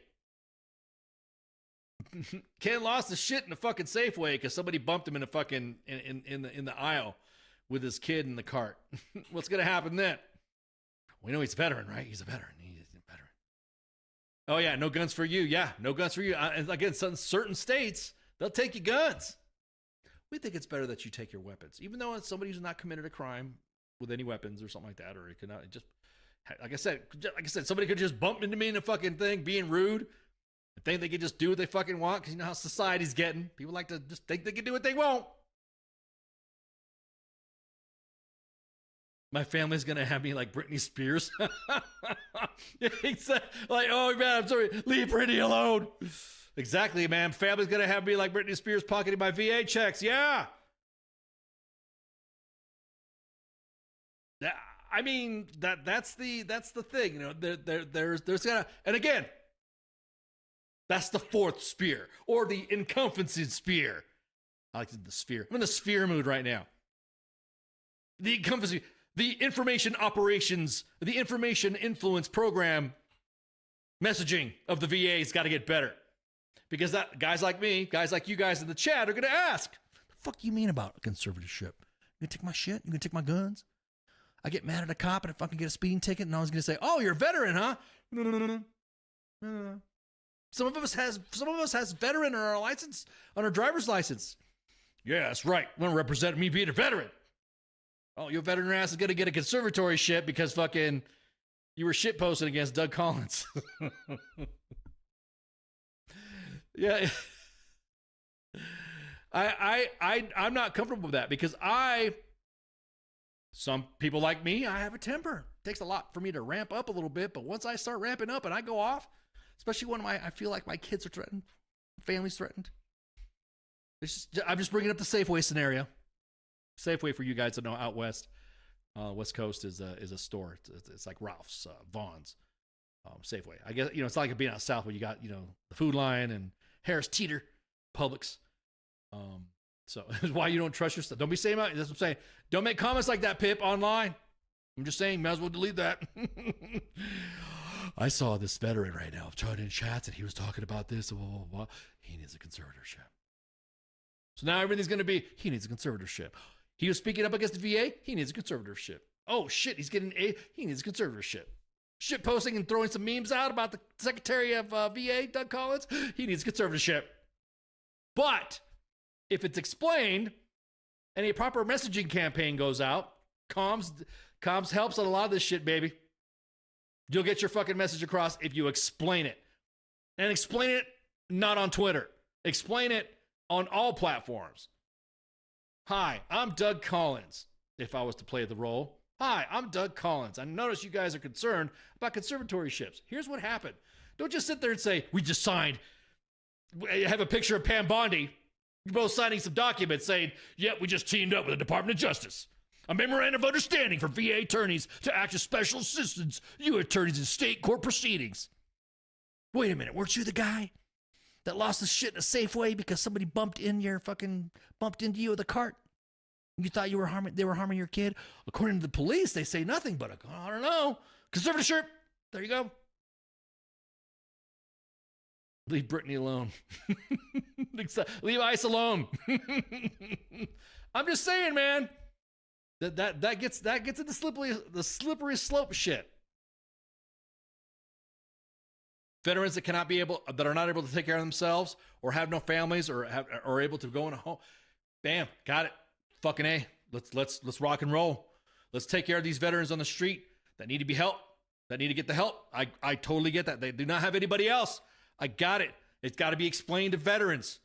Ken lost his shit in a fucking Safeway because somebody bumped him in a fucking in the aisle with his kid in the cart. What's going to happen then? We know he's a veteran, right? He's a veteran. He's a veteran. Oh yeah, no guns for you. Yeah, no guns for you. And again, certain states, they'll take your guns. We think it's better that you take your weapons, even though it's somebody who's not committed a crime with any weapons or something like that, or it could not just, like I said, somebody could just bump into me in a fucking thing, being rude. Think they can just do what they fucking want because you know how society's getting. People like to just think they can do what they want. My family's gonna have me like Britney Spears. Like, oh man, I'm sorry, leave Britney alone. Exactly, man. Family's gonna have me like Britney Spears pocketing my VA checks. Yeah. I mean that's the thing. There's gotta, and again. That's the fourth sphere, or the encompassing sphere. I like the sphere. I'm in the sphere mood right now. The encompassing, the information operations, the information influence program messaging of the VA's got to get better. Because that guys like me, guys like you guys in the chat are going to ask, the fuck you mean about a conservatorship? You can take my shit? You can take my guns? I get mad at a cop and I fucking get a speeding ticket and I was going to say, oh, you're a veteran, huh? No. Some of us has veteran on our license, on our driver's license. Yeah, that's right. Want to represent me being a veteran. Oh, your veteran ass is going to get a conservatory shit because fucking you were shit posting against Doug Collins. Yeah. I'm not comfortable with that because some people like me, I have a temper. It takes a lot for me to ramp up a little bit, but once I start ramping up and I go off, especially when I feel like my kids are threatened, family's threatened. I'm just bringing up the Safeway scenario. Safeway, for you guys that know, out west, West Coast is a store. It's like Ralph's, Vaughn's, Safeway. I guess it's like being out south where you got the Food Lion and Harris Teeter, Publix. So it's why you don't trust your stuff. Don't be saying that's what I'm saying. Don't make comments like that, Pip, online. I'm just saying, might as well delete that. I saw this veteran right now trying in chats and he was talking about this. Blah, blah, blah. He needs a conservatorship. So now everything's going to be, he needs a conservatorship. He was speaking up against the VA. He needs a conservatorship. Oh shit, he's getting he needs a conservatorship. Shit posting and throwing some memes out about the Secretary of VA, Doug Collins. He needs a conservatorship. But if it's explained and a proper messaging campaign goes out, comms helps on a lot of this shit, baby. You'll get your fucking message across if you explain it. And explain it not on Twitter. Explain it on all platforms. Hi, I'm Doug Collins, if I was to play the role. Hi, I'm Doug Collins. I notice you guys are concerned about conservatorships. Here's what happened. Don't just sit there and say, we just signed. I have a picture of Pam Bondi. You're both signing some documents saying, yeah, we just teamed up with the Department of Justice. A memorandum of understanding for VA attorneys to act as special assistants, you attorneys in state court proceedings. Wait a minute, weren't you the guy that lost his shit in a Safeway because somebody bumped into you with a cart? You thought they were harming your kid? According to the police, they say nothing but I don't know. Conservatorship. There you go. Leave Brittany alone. Leave ICE alone. I'm just saying, man. That gets into the slippery slope shit. Veterans that are not able to take care of themselves or have no families or are able to go in a home. Bam, got it. Fucking A. Let's rock and roll. Let's take care of these veterans on the street that need to be helped, that need to get the help. I totally get that. They do not have anybody else. I got it. It's got to be explained to veterans.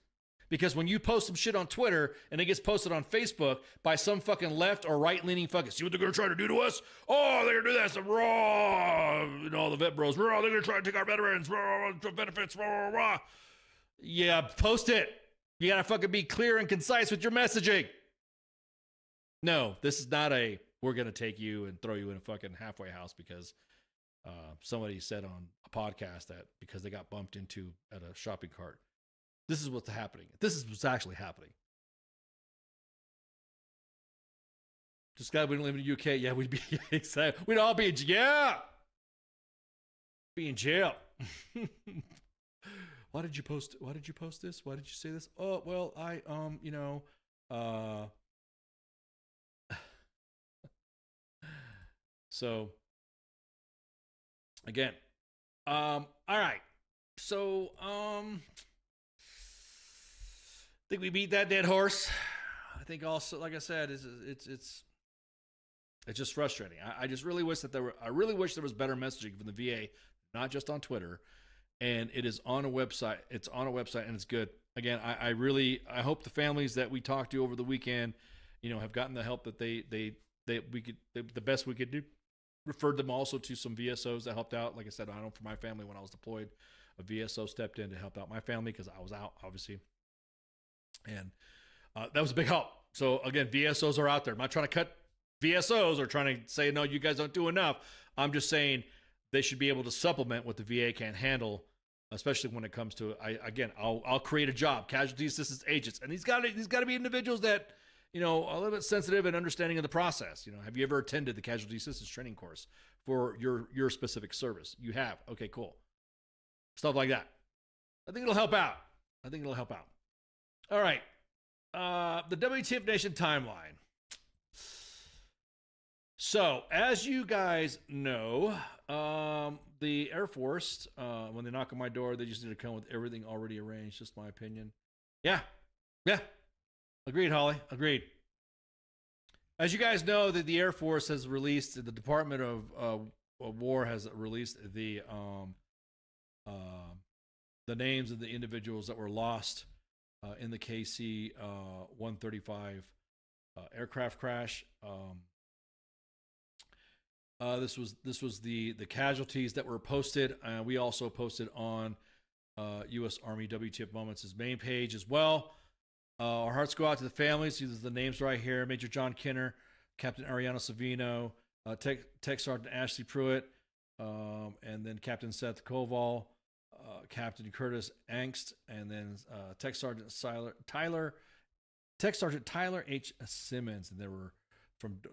Because when you post some shit on Twitter and it gets posted on Facebook by some fucking left or right-leaning fucking, see what they're going to try to do to us? Oh, they're going to do this. Raw. The vet bros. Raw. They're going to try to take our veterans. Raw. Benefits. Raw. Raw. Yeah, post it. You got to fucking be clear and concise with your messaging. No, this is not we're going to take you and throw you in a fucking halfway house because somebody said on a podcast that because they got bumped into at a shopping cart. This is what's happening. This is what's actually happening. Just glad we don't live in the UK. Yeah, we'd be excited. We'd all be in jail. Yeah. Be in jail. Why did you post this? Why did you say this? Oh, well, I so again. All right. So I think we beat that dead horse. I think also, like I said, it's just frustrating. I just really wish that there was better messaging from the VA, not just on Twitter. And it is on a website. It's on a website and it's good. Again, I hope the families that we talked to over the weekend, have gotten the help that the best we could do. Referred them also to some VSOs that helped out. Like I said, I know for my family when I was deployed, a VSO stepped in to help out my family because I was out, obviously. And that was a big help. So again, VSOs are out there. I'm not trying to cut VSOs or trying to say, no, you guys don't do enough. I'm just saying they should be able to supplement what the VA can't handle, especially when it comes to, I'll create a job, casualty assistance agents. And these got to be individuals that, a little bit sensitive and understanding of the process. Have you ever attended the casualty assistance training course for your specific service? You have. Okay, cool. Stuff like that. I think it'll help out. All right. The WTF Nation Timeline. So, as you guys know, the Air Force, when they knock on my door, they just need to come with everything already arranged. Just my opinion. Yeah. Agreed, Holly. Agreed. As you guys know, that the Air Force has released, the Department of War has released the names of the individuals that were lost in the KC 135 aircraft crash. This was the casualties that were posted. We also posted on U.S. Army WTF Moments' main page as well. Our hearts go out to the families. These are the names right here: Major John Kinner, Captain Ariana Savino, Tech Sergeant Ashley Pruitt, and then Captain Seth Koval, Captain Curtis Angst, and then Tech Sergeant Tyler H. Simmons, and they were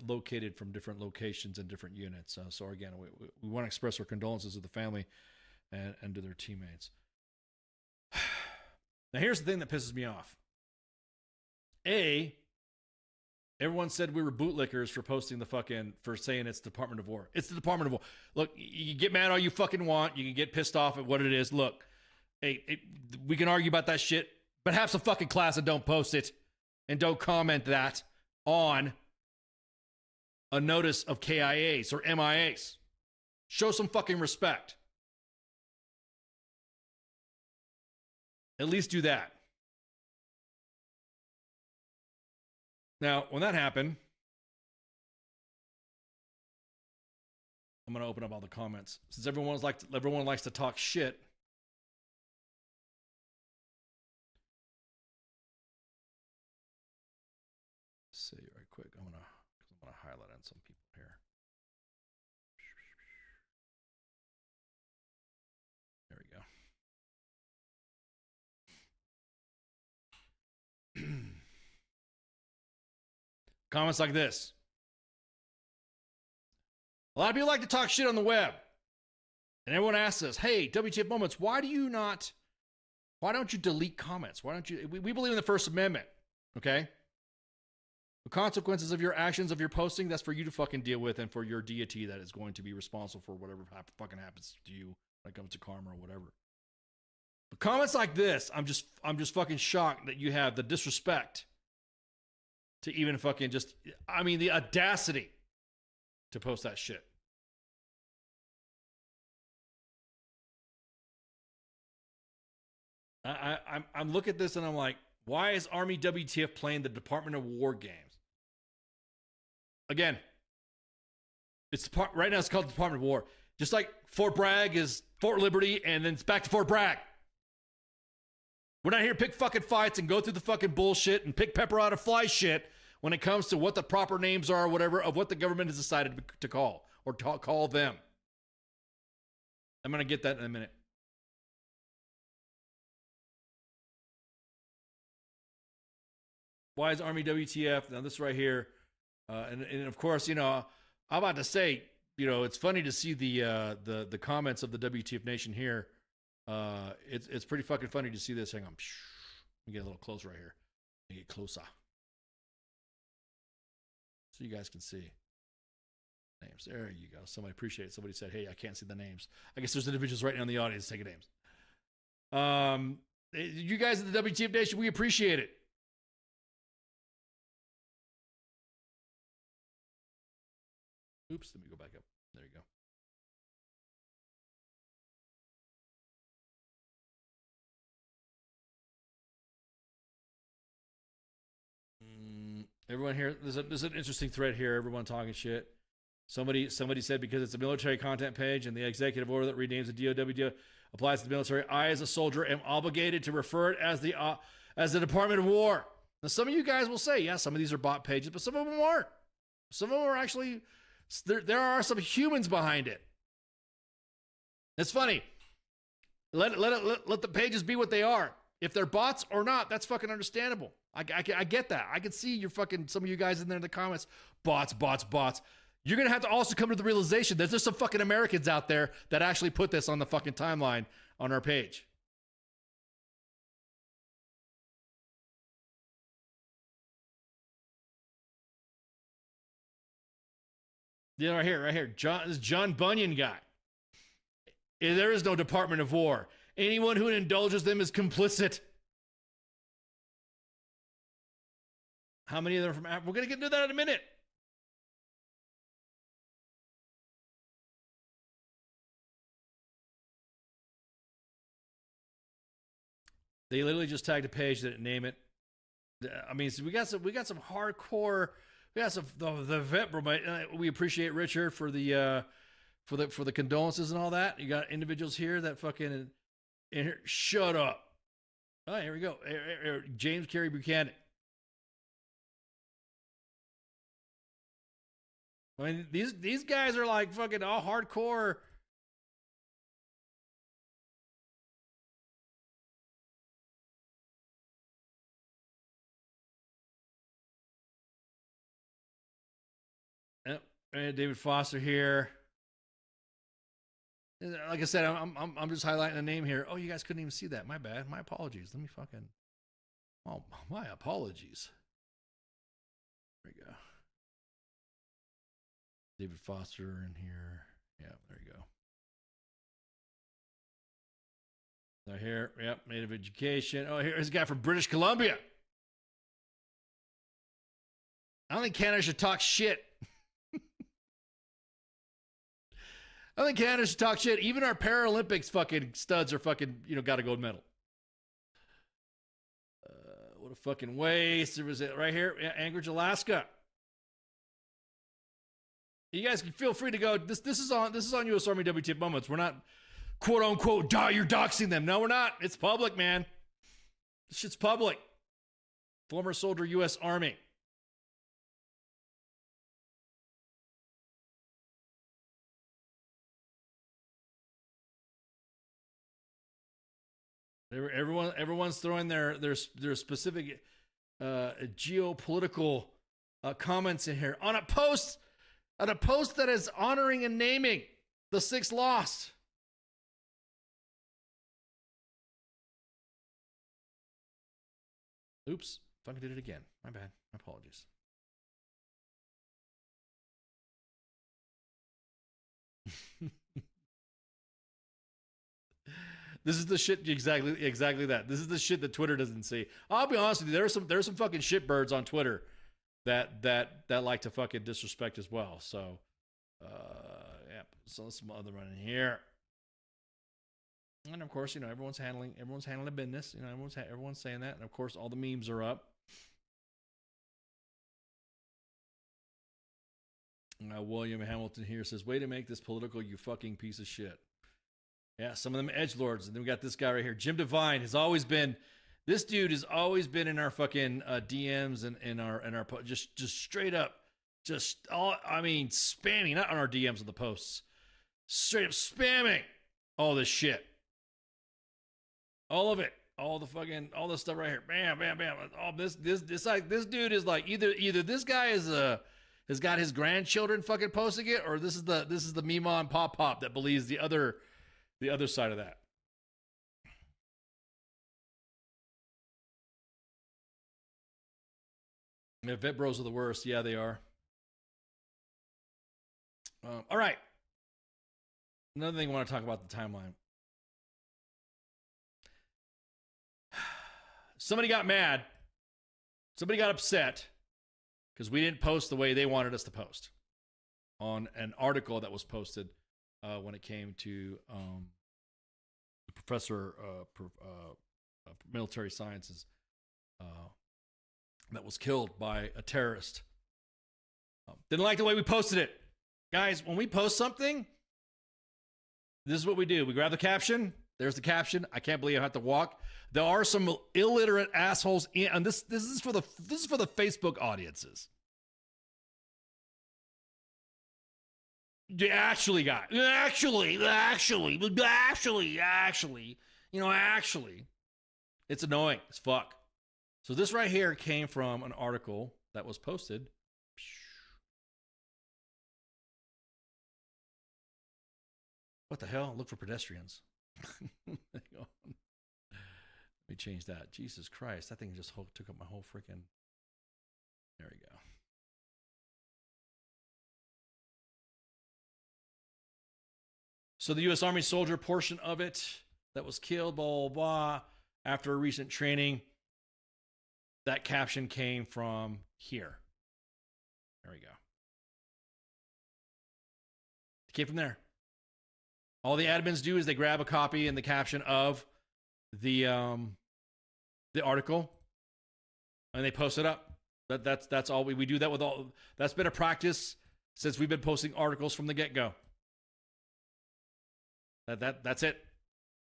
located from different locations and different units. So again, we want to express our condolences to the family and to their teammates. Now, here's the thing that pisses me off. Everyone said we were bootlickers for posting for saying it's Department of War. It's the Department of War. Look, you can get mad all you fucking want. You can get pissed off at what it is. Look, we can argue about that shit, but have some fucking class and don't post it and don't comment that on a notice of KIAs or MIAs. Show some fucking respect. At least do that. Now, when that happened, I'm going to open up all the comments. Since everyone likes to talk shit, see right quick. I'm gonna highlight on some people here. There we go. Comments like this. A lot of people like to talk shit on the web. And everyone asks us, hey, WTF Moments, why don't you delete comments? We believe in the First Amendment, okay? The consequences of your actions, of your posting, that's for you to fucking deal with, and for your deity that is going to be responsible for whatever fucking happens to you when it comes to karma or whatever. But comments like this, I'm just fucking shocked that you have the disrespect to even fucking the audacity to post that shit. I'm looking at this and I'm like, why is Army WTF playing the Department of War games? Again, right now it's called the Department of War. Just like Fort Bragg is Fort Liberty, and then it's back to Fort Bragg. We're not here to pick fucking fights and go through the fucking bullshit and pick pepper out of fly shit when it comes to what the proper names are or whatever of what the government has decided to call or call them. I'm going to get that in a minute. Why is Army WTF? Now this right here. And of course, I'm about to say, it's funny to see the comments of the WTF Nation here. It's pretty fucking funny to see this. Hang on. Let me get a little closer right here. Let me get closer. So you guys can see names. There you go. Somebody appreciate it. Somebody said, hey, I can't see the names. I guess there's individuals right now in the audience taking names. You guys in the WTF Nation, we appreciate it. Oops, let me go back up. There you go. Everyone here, there's an interesting thread here. Everyone talking shit. Somebody said because it's a military content page and the executive order that renames the DOW applies to the military, I as a soldier am obligated to refer it as the Department of War. Now some of you guys will say, yeah, some of these are bot pages, but some of them aren't. Some of them are actually, there are some humans behind it. It's funny. Let the pages be what they are. If they're bots or not, that's fucking understandable. I get that. I can see some of you guys in there in the comments, bots. You're going to have to also come to the realization that there's some fucking Americans out there that actually put this on the fucking timeline on our page. Yeah, right here. This John Bunyan guy. There is no Department of War. Anyone who indulges them is complicit. How many of them are from Africa? We're going to get into that in a minute. They literally just tagged a page that didn't name it. I mean, so we got some hardcore. We got some the vet, bro. We appreciate Richard for the condolences and all that. You got individuals here that fucking in here. Shut up. Oh, here we go. James Carey Buchanan. I mean, these guys are like fucking all hardcore. And David Foster here. Like I said, I'm just highlighting the name here. Oh, you guys couldn't even see that. My bad. My apologies. Let me fucking. Oh, my apologies. There we go. David Foster in here. Yeah, there you go. Right here. Yep, Native Education. Oh, here's a guy from British Columbia. I don't think Canada should talk shit. I think Canada should talk shit. Even our Paralympics fucking studs are fucking, got a gold medal. What a fucking waste. There was it right here, Anchorage, Alaska. You guys can feel free to go. This is on U.S. Army WTF Moments. We're not, quote unquote, you're doxing them. No, we're not. It's public, man. This shit's public. Former soldier, U.S. Army. Everyone's throwing their specific geopolitical comments in here on a post that is honoring and naming the 6 lost. Oops, fucking did it again. My bad. My apologies. This is the shit exactly that. This is the shit that Twitter doesn't see. I'll be honest with you, there's some fucking shitbirds on Twitter that like to fucking disrespect as well. So yeah, so some other one in here. And of course, everyone's handling the business. Everyone's saying that, and of course all the memes are up. William Hamilton here says, "Way to make this political, you fucking piece of shit." Yeah, some of them edgelords. And then we got this guy right here. Jim Devine this dude has always been in our fucking DMs and in our just straight up, spamming, not on our DMs of the posts, straight up spamming all this shit. All of it. All this stuff right here. Bam, bam, bam. All this dude is like either this guy has got his grandchildren fucking posting it, or this is the Mima and Pop that believes the other side of that. Yeah, vet bros are the worst. Yeah, they are. All right. Another thing I want to talk about the timeline. Somebody got mad. Somebody got upset because we didn't post the way they wanted us to post on an article that was posted when it came to the professor of military sciences that was killed by a terrorist. Didn't like the way we posted it. Guys, when we post something, this is what we do. We grab the caption. There's the caption. I can't believe I have to walk. There are some illiterate assholes and this is for the Facebook audiences. Actually, it's annoying as fuck. So this right here came from an article that was posted. What the hell? Look for pedestrians. Let me change that. Jesus Christ, that thing just took up my whole freaking. There we go. So the U.S. Army soldier portion of it that was killed, blah, blah, blah, after a recent training, that caption came from here. There we go. It came from there. All the admins do is they grab a copy and the caption of the article and they post it up. That's all we do that with all. That's been a practice since we've been posting articles from the get-go. That's it.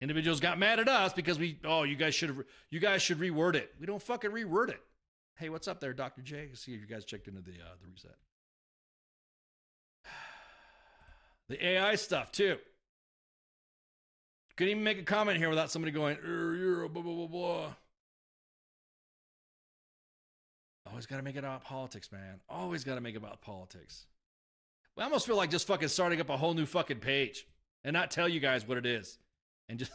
Individuals got mad at us because you guys should reword it. We don't fucking reword it. Hey, what's up there, Dr. J? See if you guys checked into the reset. The AI stuff too. Couldn't even make a comment here without somebody going, you're a blah, blah, blah, blah. Always got to make it about politics, man. Always got to make it about politics. We almost feel like just fucking starting up a whole new fucking page and not tell you guys what it is. And just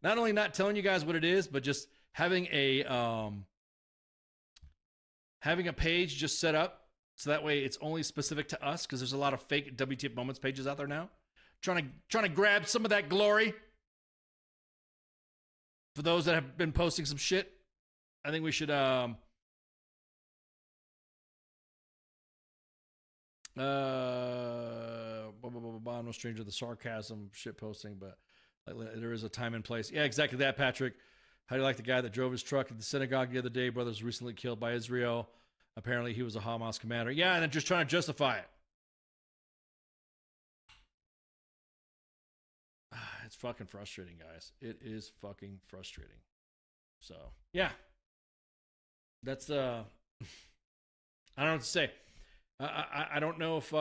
not only not telling you guys what it is, but just having a page just set up so that way it's only specific to us, because there's a lot of fake WTF Moments pages out there now. Trying to grab some of that glory for those that have been posting some shit. I think we should I'm no stranger to the sarcasm shit posting, but there is a time and place. Yeah, exactly that, Patrick. How do you like the guy that drove his truck at the synagogue the other day? Brothers recently killed by Israel. Apparently he was a Hamas commander. Yeah, and then just trying to justify it. It's fucking frustrating, guys. It is fucking frustrating. So, yeah. That's, I don't know what to say. I don't know if,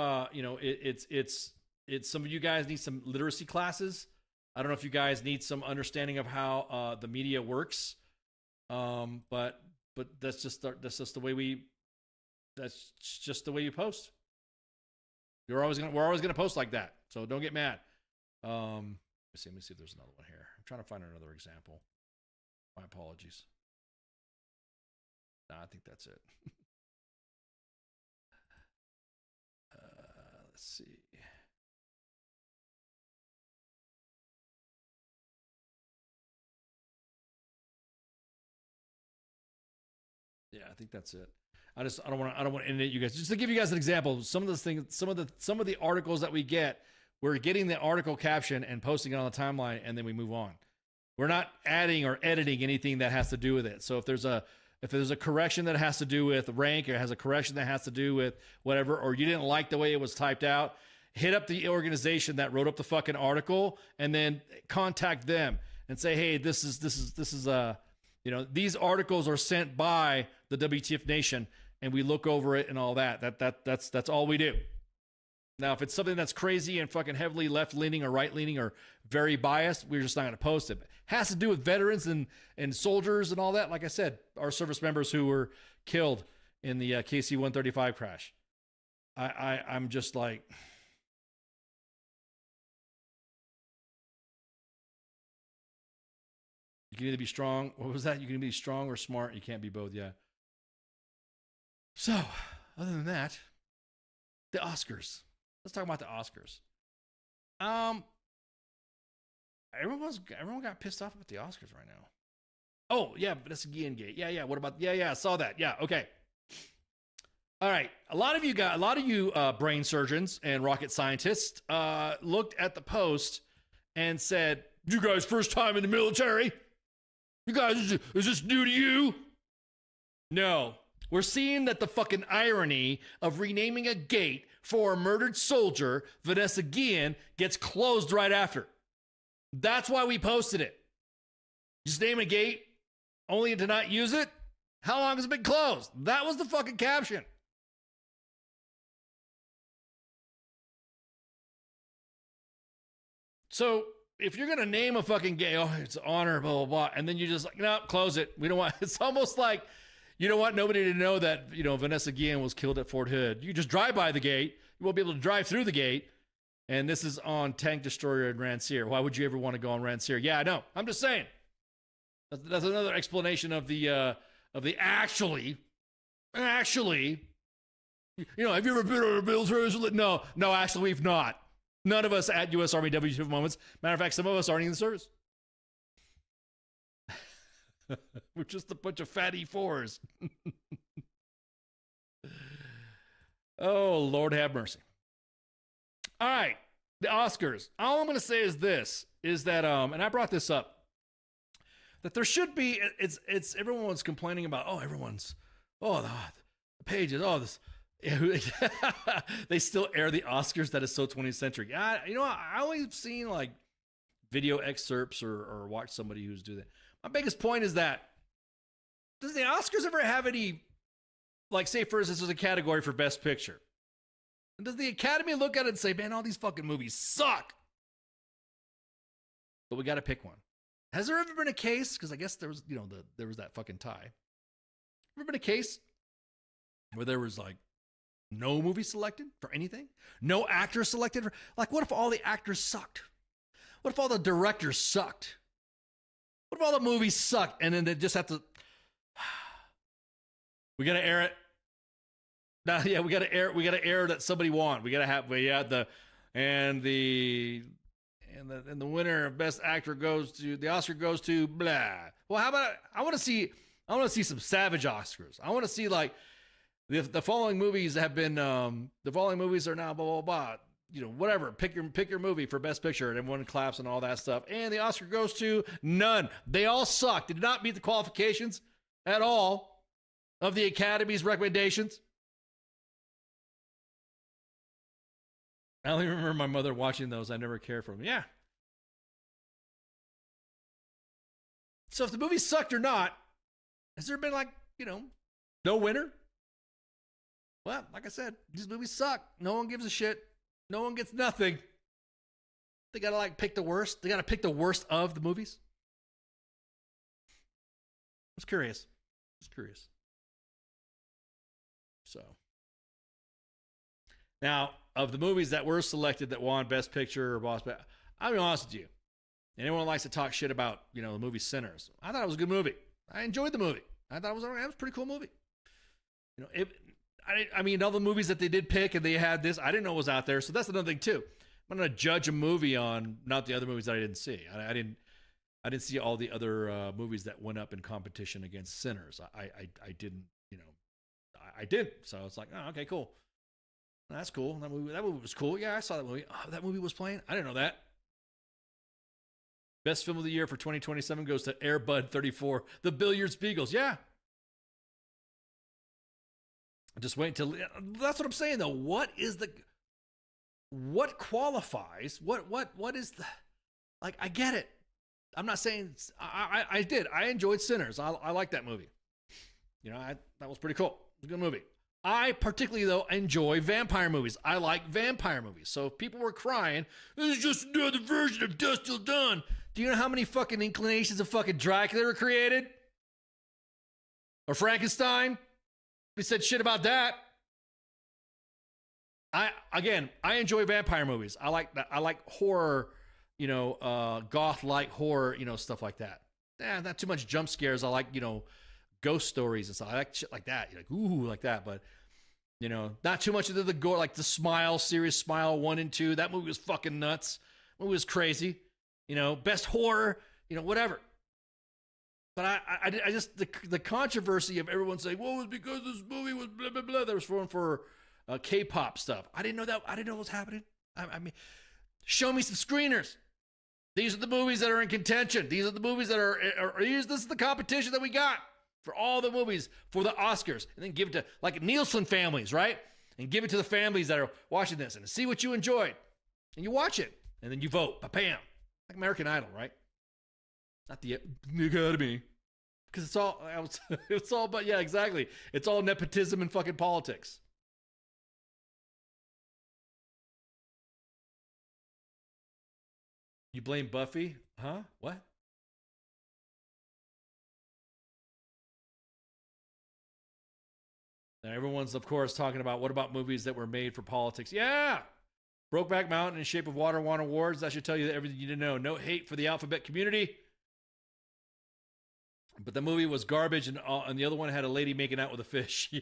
it's some of you guys need some literacy classes. I don't know if you guys need some understanding of how the media works. But that's just the way we post. We're always gonna post like that. So don't get mad. Let me see if there's another one here. I'm trying to find another example. My apologies. Nah, I think that's it. Let's see. Yeah, I think that's it. I don't want to inundate you guys. Just to give you guys an example, some of the articles that we get, we're getting the article caption and posting it on the timeline, and then we move on. We're not adding or editing anything that has to do with it. So if there's a correction that has to do with rank, or has a correction that has to do with whatever, or you didn't like the way it was typed out, hit up the organization that wrote up the fucking article and then contact them and say, hey, this is these articles are sent by the WTF Nation, and we look over it and all that. That's all we do. Now, if it's something that's crazy and fucking heavily left-leaning or right-leaning or very biased, we're just not going to post it. But it has to do with veterans and soldiers and all that. Like I said, our service members who were killed in the KC-135 crash. I'm just like... You can either be strong. What was that? You can be strong or smart. You can't be both. Yeah. So, other than that, the Oscars. Let's talk about the Oscars. Everyone got pissed off about the Oscars right now. Oh yeah, but that's a Gate. Yeah. What about? Yeah. I saw that. Yeah. Okay. All right. A lot of you brain surgeons and rocket scientists looked at the post and said, "You guys, first time in the military? You guys, is this new to you?" No. We're seeing that the fucking irony of renaming a gate for a murdered soldier, Vanessa Guillen, gets closed right after. That's why we posted it. Just name a gate only to not use it? How long has it been closed? That was the fucking caption. So if you're going to name a fucking gate, oh, it's honor, blah, blah, blah, and then you just like, no, close it. We don't want, it's almost like, you don't want nobody to know that, Vanessa Guillen was killed at Fort Hood. You just drive by the gate. You won't be able to drive through the gate. And this is on Tank Destroyer and Rancière. Why would you ever want to go on Rancière? Yeah, I know. I'm just saying. That's another explanation of the actually. Have you ever been on a military? No, actually, we've not. None of us at U.S. Army WTF moments. Matter of fact, some of us aren't in the service. We're just a bunch of fat E4s. Oh, Lord have mercy. All right, the Oscars. All I'm going to say is this, is that, and I brought this up, that there should be, it's everyone's complaining about, the pages, this. They still air the Oscars. That is so 20th century. I only seen like video excerpts or watch somebody who's doing that. My biggest point is that, does the Oscars ever have any, like, say for instance, there's a category for Best Picture. And does the Academy look at it and say, man, all these fucking movies suck, but we got to pick one? Has there ever been a case? Because I guess there was, there was that fucking tie. Ever been a case where there was like no movie selected for anything? No actor selected for, like, what if all the actors sucked? What if all the directors sucked? What if all the movies sucked and then they just have to, we got to air it. Now, yeah, we got to air that somebody won. We got to have, the winner of Best Actor the Oscar goes to blah. Well, how about, I want to see some savage Oscars. I want to see like the following movies have been, the following movies are now blah, blah, blah. Whatever, pick your movie for Best Picture, and everyone claps and all that stuff. And the Oscar goes to none. They all suck. Did not meet the qualifications at all of the Academy's recommendations. I only remember my mother watching those. I never cared for them. Yeah. So if the movie sucked or not, has there been like, no winner? Well, like I said, these movies suck. No one gives a shit. No one gets nothing. They got to like pick the worst. They got to pick the worst of the movies. I was curious. So now, of the movies that were selected that won Best Picture or Best, I'll be honest with you. Anyone likes to talk shit about, the movie Sinners. I thought it was a good movie. I enjoyed the movie. I thought it was a pretty cool movie. All the movies that they did pick and they had this, I didn't know it was out there. So that's another thing too. I'm going to judge a movie on not the other movies that I didn't see. I didn't see all the other movies that went up in competition against Sinners. I didn't, I did. So it's like, oh, okay, cool. That's cool. That movie was cool. Yeah, I saw that movie. Oh, that movie was playing? I didn't know that. Best film of the year for 2027 goes to Air Bud 34, The Billiards Beagles. Yeah. Just wait until, that's what I'm saying though. What qualifies? What is the, like, I get it. I'm not saying, I enjoyed Sinners. I like that movie. That was pretty cool. It was a good movie. I particularly, though, enjoy vampire movies. I like vampire movies. So if people were crying, this is just another version of Dusk Till Dawn. Do you know how many fucking inclinations of fucking Dracula were created? Or Frankenstein? We said shit about that. I enjoy vampire movies. I like that. I like horror, goth-like horror, stuff like that. Not too much jump scares. I like, ghost stories and stuff. I like shit like that. You're like, ooh, like that. But, not too much of the gore, like the Smile, Serious Smile 1 and 2. That movie was fucking nuts. That movie was crazy. Best horror, whatever. But I just, the controversy of everyone saying, well, it was because this movie was blah, blah, blah. That was for K-pop stuff. I didn't know that. I didn't know what was happening. I mean, show me some screeners. These are the movies that are in contention. These are the movies that this is the competition that we got for all the movies for the Oscars. And then give it to, like, Nielsen families, right? And give it to the families that are watching this and see what you enjoyed. And you watch it. And then you vote. Bam. Like American Idol, right? Not the Academy. Because it's all, but yeah, exactly. It's all nepotism and fucking politics. You blame Buffy? Huh? What? Now everyone's, of course, talking about what about movies that were made for politics? Yeah! Brokeback Mountain and Shape of Water won awards. That should tell you everything you need to know. No hate for the alphabet community. But the movie was garbage, and the other one had a lady making out with a fish.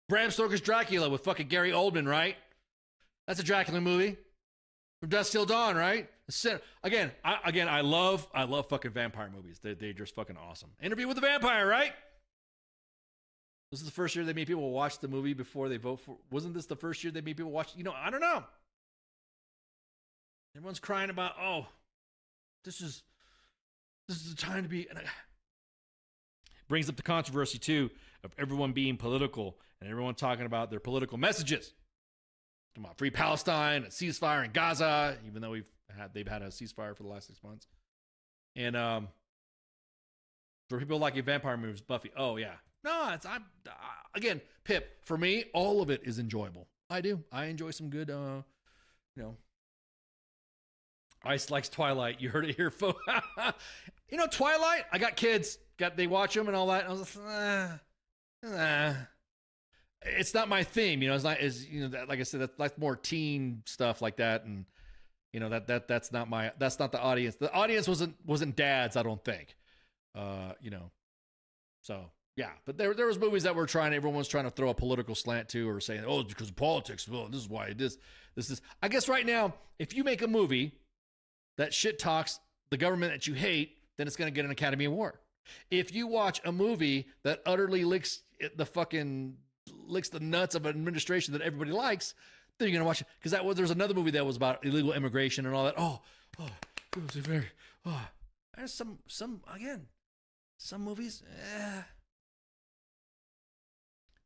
Bram Stoker's Dracula with fucking Gary Oldman, right? That's a Dracula movie. From Dusk Till Dawn, right? Again, I love fucking vampire movies. They're just fucking awesome. Interview with the Vampire, right? This is the first year they made people watch the movie before they vote for. Wasn't this the first year they made people watch? I don't know. Everyone's crying about, oh, this is the time to be. And brings up the controversy too of everyone being political and everyone talking about their political messages. Talking about free Palestine, a ceasefire in Gaza, even though they've had a ceasefire for the last 6 months. And for people liking vampire movies, Buffy. Oh yeah, no, again, Pip. For me, all of it is enjoyable. I do. I enjoy some good, Ice likes Twilight. You heard it here, folks. Twilight. I got kids. They watch them and all that. And I was like, it's not my theme. It's not like I said, that's more teen stuff like that. And that's not the audience. The audience wasn't dads, I don't think. So yeah, but there was movies that everyone was trying to throw a political slant to, or saying, oh, it's because of politics. Well, this is why it is. This is, I guess right now, if you make a movie that shit talks the government that you hate, then it's going to get an Academy Award. If you watch a movie that utterly licks the nuts of an administration that everybody likes, then you're going to watch it. Because there's another movie that was about illegal immigration and all that. It was very, there's some movies,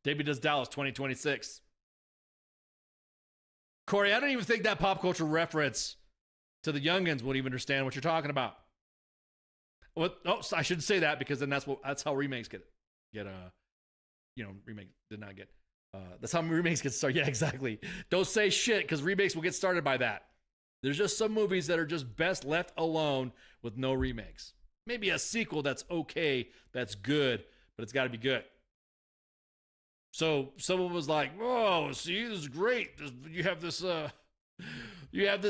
Davey Does Dallas 2026. Corey, I don't even think that pop culture reference to the youngins would even understand what you're talking about. I shouldn't say that, because then that's how remakes get remake did not get. That's how remakes get started. Yeah, exactly. Don't say shit, because remakes will get started by that. There's just some movies that are just best left alone with no remakes. Maybe a sequel that's okay, that's good, but it's got to be good. So someone was like, "Oh, see, this is great. You have this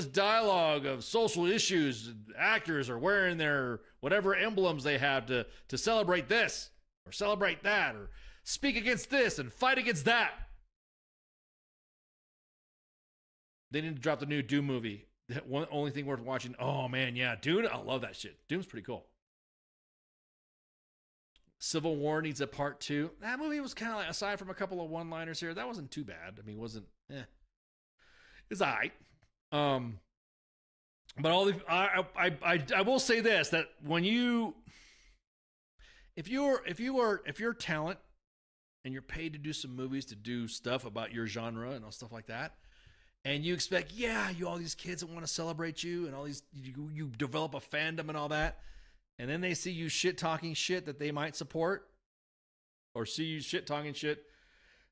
dialogue of social issues. Actors are wearing their whatever emblems they have to celebrate this or celebrate that or speak against this and fight against that." They need to drop the new Doom movie. The only thing worth watching. Oh man, yeah, Dune. I love that shit. Doom's pretty cool. Civil War needs a part 2. That movie was kind of like, aside from a couple of one-liners here, that wasn't too bad. I mean, it wasn't. It's all right. But I will say this, that when if you're talent and you're paid to do some movies, to do stuff about your genre and all stuff like that, and you expect, all these kids that want to celebrate you and all these, you develop a fandom and all that, and then they see you talking shit that they might support, or see you talking shit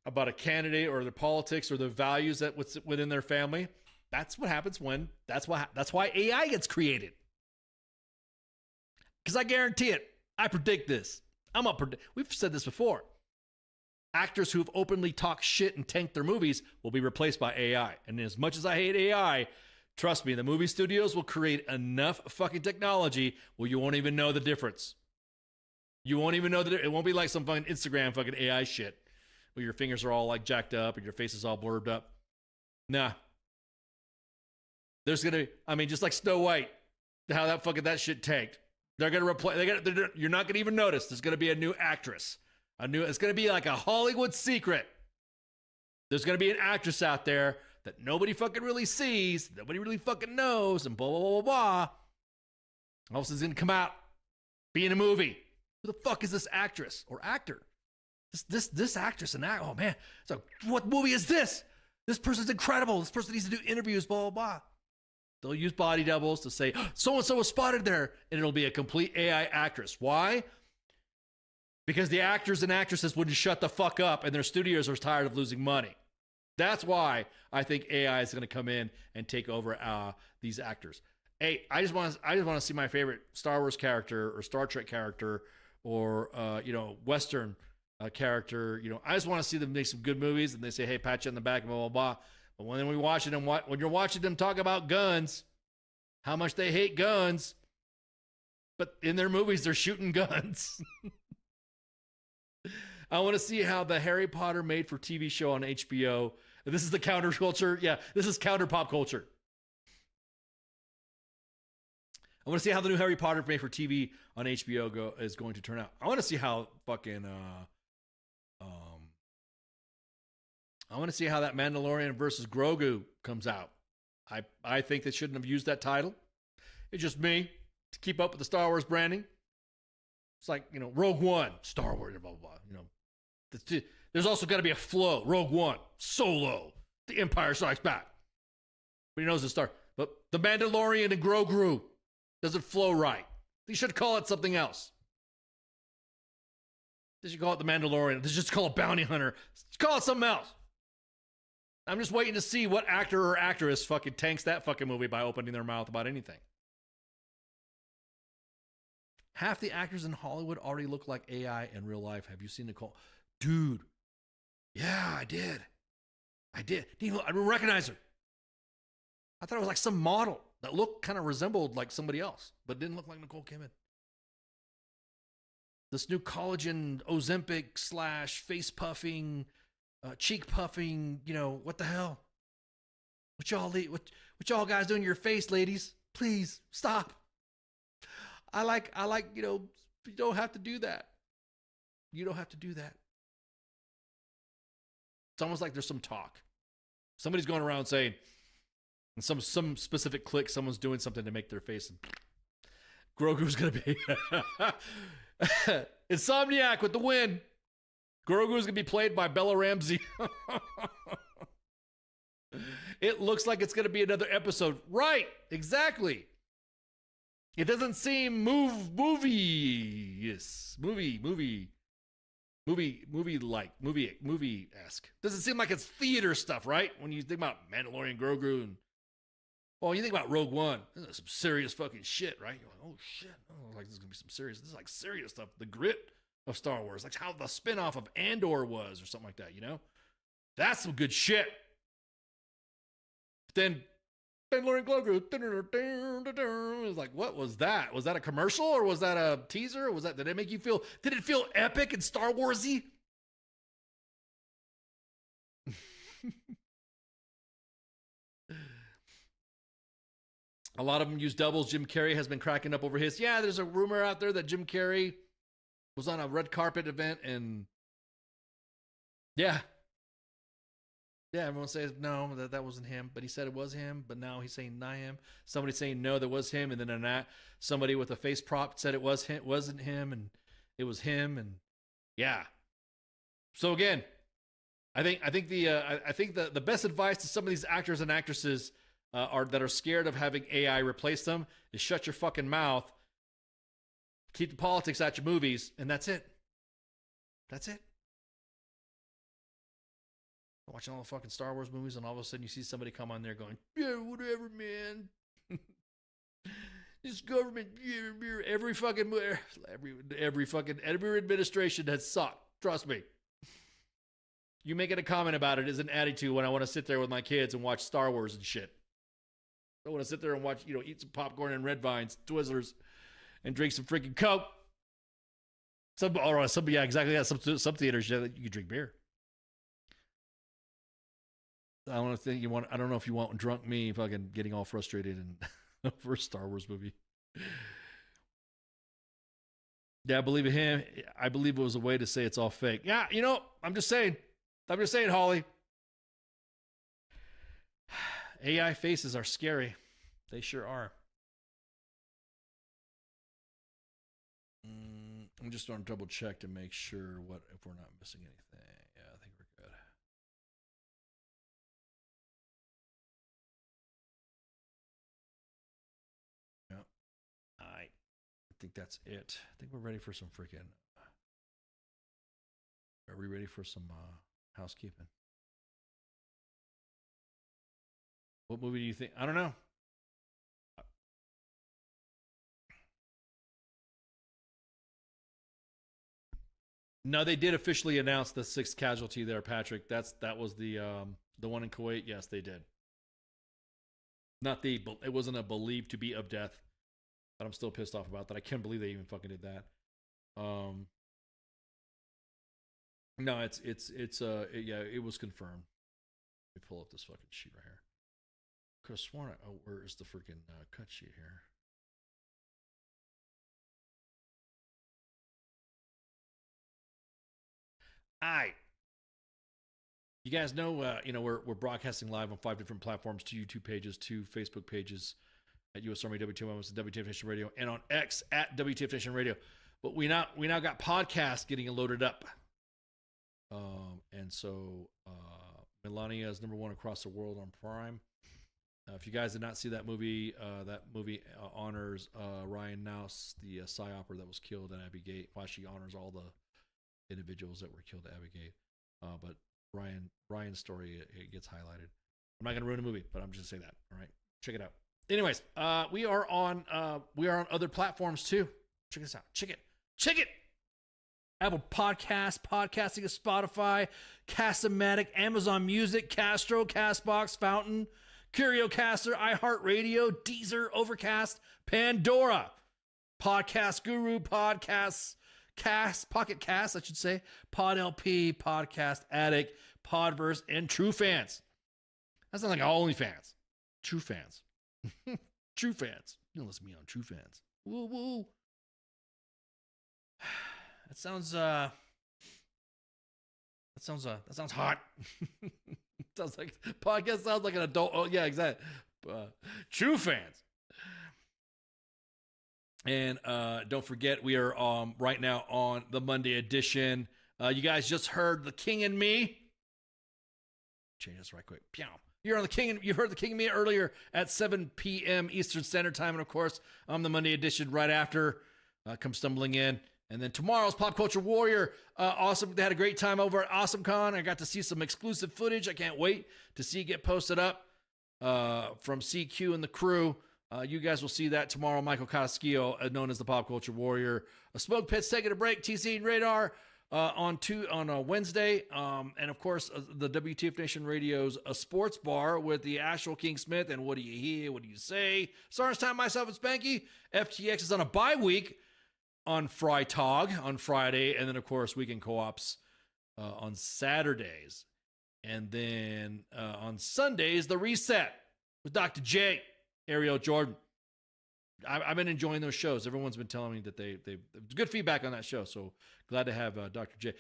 about a candidate or their politics or their values that within their family. That's what happens that's why AI gets created. Because I guarantee it. I predict this. We've said this before. Actors who've openly talked shit and tanked their movies will be replaced by AI. And as much as I hate AI, trust me, the movie studios will create enough fucking technology where you won't even know the difference. You won't even know that it won't be like some fucking Instagram fucking AI shit where your fingers are all like jacked up and your face is all blurbed up. Nah. There's gonna, just like Snow White, how that shit tanked. They're gonna replace. You're not gonna even notice. There's gonna be a new actress. It's gonna be like a Hollywood secret. There's gonna be an actress out there that nobody fucking really sees, nobody really fucking knows, and blah blah blah blah blah. All of a sudden, it's gonna come out, be in a movie. Who the fuck is this actress or actor? This actress and oh man, so what movie is this? This person's incredible. This person needs to do interviews. Blah blah blah. They'll use body doubles to say, so-and-so was spotted there, and it'll be a complete AI actress. Why? Because the actors and actresses wouldn't shut the fuck up, and their studios are tired of losing money. That's why I think AI is going to come in and take over these actors. Hey, I just want to see my favorite Star Wars character or Star Trek character or Western character. I just want to see them make some good movies, and they say, hey, pat you on the back, blah blah blah. But when you're watching them talk about guns, how much they hate guns, but in their movies they're shooting guns. I want to see how the Harry Potter made for TV show on HBO This is the counterculture. Yeah, this is counter pop culture. I want to see how the new Harry Potter made for TV on HBO is going to turn out. I want to see how fucking I want to see how that Mandalorian versus Grogu comes out. I think they shouldn't have used that title. It's just me to keep up with the Star Wars branding. It's like, you know, Rogue One, Star Wars, blah, blah, blah. You know, there's also got to be a flow. Rogue One, Solo, The Empire Strikes Back. But he knows the star. But the Mandalorian and Grogu doesn't flow right. They should call it something else. They should call it the Mandalorian. They should just call it Bounty Hunter. Just call it something else. I'm just waiting to see what actor or actress fucking tanks that fucking movie by opening their mouth about anything. Half the actors in Hollywood already look like AI in real life. Have you seen Nicole? Dude. Yeah, I did. I didn't recognize her. I thought it was like some model that looked kind of resembled like somebody else, but didn't look like Nicole Kidman. This new collagen Ozempic / face puffing, cheek puffing, you know, what the hell? What y'all guys doing to your face, ladies? Please stop. I like, you know, you don't have to do that. You don't have to do that. It's almost like there's some talk. Somebody's going around saying, in some specific clique, someone's doing something to make their face. And Grogu's going to be Insomniac with the win. Grogu's going to be played by Bella Ramsey. It looks like it's going to be another episode. Right, exactly. It doesn't seem movie-esque. Doesn't seem like it's theater stuff, right? When you think about Mandalorian, Grogu, and you think about Rogue One, this is some serious fucking shit, right? You're like, oh shit, like this is gonna be some serious. This is like serious stuff. The grit of Star Wars, like how the spinoff of Andor was, or something like that. You know, that's some good shit. But then Mandalorian Grogu, it was like, what was that? Was that a commercial or was that a teaser? Or was that, did it make you feel? Did it feel epic and Star Warsy? A lot of them use doubles. Jim Carrey has been cracking up over his. Yeah, there's a rumor out there that Jim Carrey was on a red carpet event and yeah, everyone says no, that wasn't him, but he said it was him, but now he's saying not him. Somebody's saying no, that was him, and then somebody with a face prop said it wasn't him, and it was him, and yeah. So again, I think the best advice to some of these actors and actresses that are scared of having AI replace them is shut your fucking mouth, keep the politics out your movies, and that's it. That's it. Watching all the fucking Star Wars movies, and all of a sudden you see somebody come on there going, yeah, whatever, man. This government, every administration has sucked. Trust me. You making a comment about it is an attitude when I want to sit there with my kids and watch Star Wars and shit. I want to sit there and watch, eat some popcorn and Red Vines, Twizzlers, and drink some freaking Coke. Yeah, exactly. Yeah, some theaters, you can drink beer. I don't know if you want drunk me fucking getting all frustrated and over a Star Wars movie. Yeah, I believe in him. I believe it was a way to say it's all fake. Yeah, I'm just saying, Holly. AI faces are scary. They sure are. I'm just going to double check to make sure if we're not missing anything. Yeah, I think we're good. Yeah. I think that's it. I think we're ready for some freaking. Are we ready for some housekeeping? What movie do you think? I don't know. No, they did officially announce the 6th casualty there, Patrick. That was the one in Kuwait. Yes, they did. It wasn't a believed to be of death, but I'm still pissed off about that. I can't believe they even fucking did that. No, it was confirmed. Let me pull up this fucking sheet right here. Could have sworn where is the freaking cut sheet here? All right. You guys know, we're broadcasting live on 5 different platforms, 2 YouTube pages, 2 Facebook pages at US Army WTF and WTF Nation Radio, and on X at WTF Nation Radio. But we now got podcasts getting loaded up. And so Melania is number 1 across the world on Prime. If you guys did not see that movie honors Ryan Naus, the psyoper that was killed at Abbey Gate. Well, she honors all the individuals that were killed at Abbey Gate. But Ryan's story, it gets highlighted. I'm not going to ruin the movie, but I'm just going to say that. All right, check it out. Anyways, we are on other platforms too. Check this out. Check it. Apple Podcasts, Podcasting of Spotify, Castamatic, Amazon Music, Castro, Castbox, Fountain, CurioCaster, iHeartRadio, Deezer, Overcast, Pandora, Podcast Guru, Podcasts, Pocket Cast, I should say, PodLP, Podcast Addict, Podverse, and True Fans. That's not like OnlyFans. True Fans. True Fans. You know, listen to me on True Fans. Woo woo. That sounds hot. Sounds like podcast sounds like an adult. Oh yeah, exactly. True Fans. And don't forget, we are right now on the Monday edition. You guys just heard The King and Me. Change this right quick. Pew. You're on the King, and you heard The King and Me earlier at 7 p.m. Eastern Standard Time, and of course, I'm the Monday edition right after. Come stumbling in. And then tomorrow's Pop Culture Warrior. Awesome. They had a great time over at AwesomeCon. I got to see some exclusive footage. I can't wait to see it get posted up from CQ and the crew. You guys will see that tomorrow. Michael Cataskio, known as the Pop Culture Warrior. Smoke Pits taking a break. TC and Radar on a Wednesday. And of course, the WTF Nation Radio's a sports bar with the Asheville King Smith. And what do you hear? What do you say? Sarge Time, myself, and Spanky. FTX is on a bye week on Freitag on Friday, and then of course weekend co-ops on Saturdays, and then on Sundays the Reset with Dr. J, Ariel Jordan. I've been enjoying those shows. Everyone's been telling me that they good feedback on that show, so glad to have Dr. J.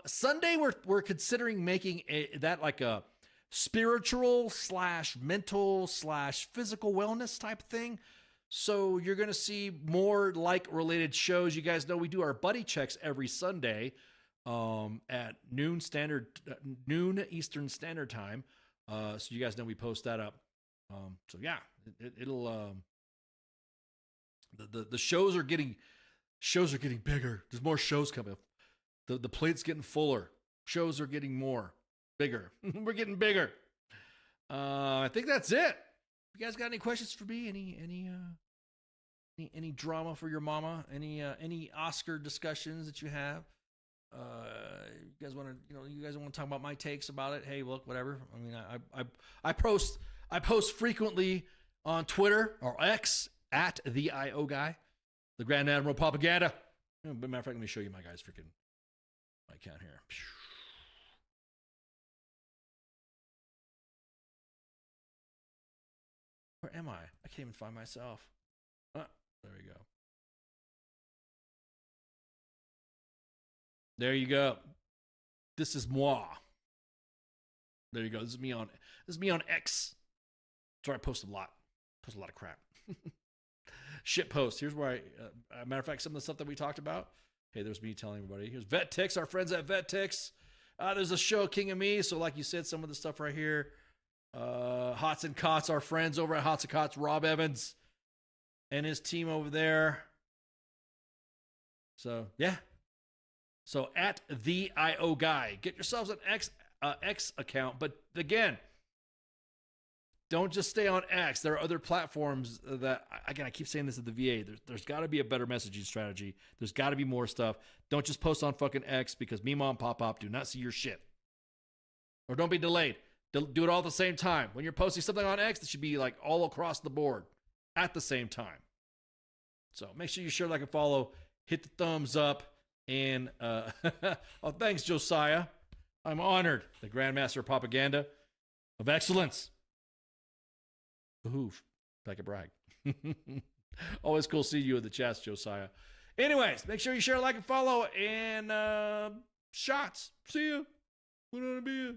Sunday we're considering making that like a spiritual / mental / physical wellness type thing. So you're going to see more like related shows. You guys know we do our buddy checks every Sunday at noon Eastern Standard Time. So you guys know we post that up. So yeah, it'll the shows are getting bigger. There's more shows coming. The plate's getting fuller. Shows are getting bigger. We're getting bigger. I think that's it. You guys got any questions for me? Any drama for your mama? Any Oscar discussions that you have? You guys want to talk about my takes about it? Hey, look, whatever. I mean, I post frequently on Twitter or X at the IO guy, the Grand Admiral Propaganda. Matter of fact, let me show you my guy's freaking my account here. Where am I? I can't even find myself. There we go. There you go. This is moi. There you go. This is me on X. That's where I post a lot. Post a lot of crap. Shit post. Here's where matter of fact, some of the stuff that we talked about. Hey, there's me telling everybody. Here's Vet Tix, our friends at Vet Tix. There's a show, King and Me. So like you said, some of the stuff right here. Hots and Cots, our friends over at Hots and Cots, Rob Evans and his team over there. So yeah. So at the IO guy, get yourselves an X account. But again, don't just stay on X. There are other platforms that, again, I keep saying this at the VA. There's got to be a better messaging strategy. There's got to be more stuff. Don't just post on fucking X because me, mom, pop do not see your shit. Or don't be delayed. Do it all at the same time. When you're posting something on X, it should be like all across the board at the same time. So make sure you share, like, and follow. Hit the thumbs up. And oh, thanks, Josiah. I'm honored. The Grandmaster of Propaganda. of excellence. Behoof. Like a brag. Always cool seeing you in the chats, Josiah. Anyways, make sure you share, like, and follow. And shots. See ya. Put on a beer.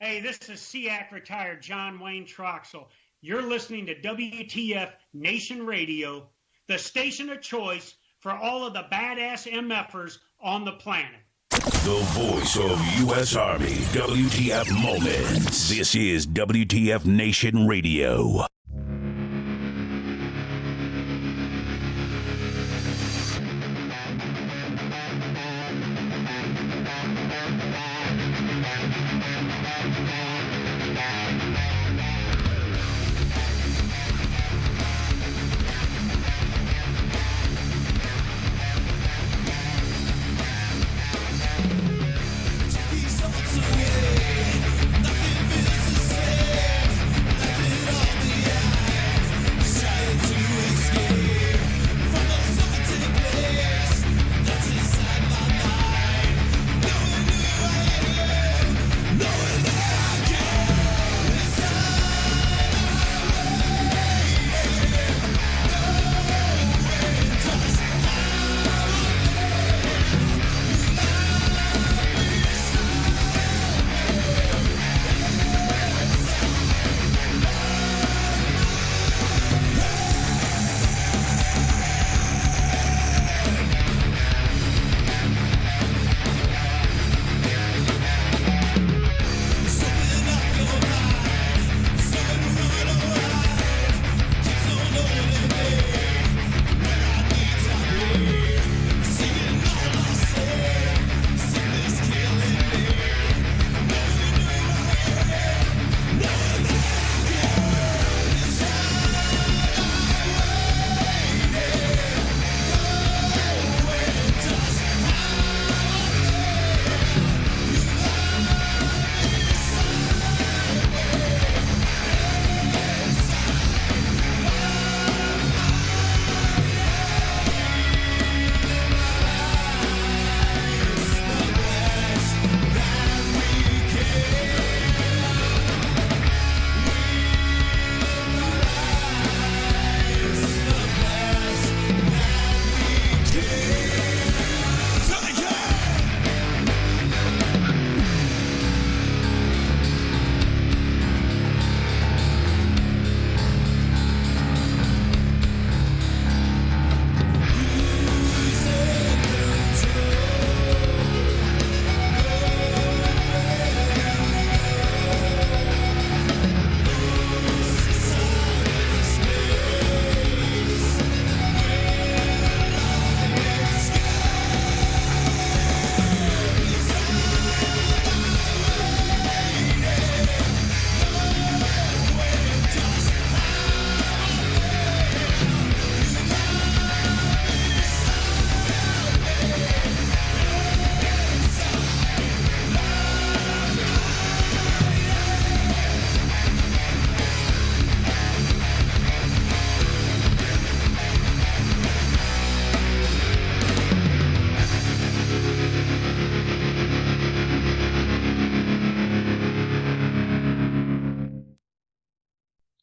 Hey, this is SEAC retired John Wayne Troxel. You're listening to WTF Nation Radio, the station of choice for all of the badass MFers on the planet. The voice of U.S. Army, WTF Moments. This is WTF Nation Radio.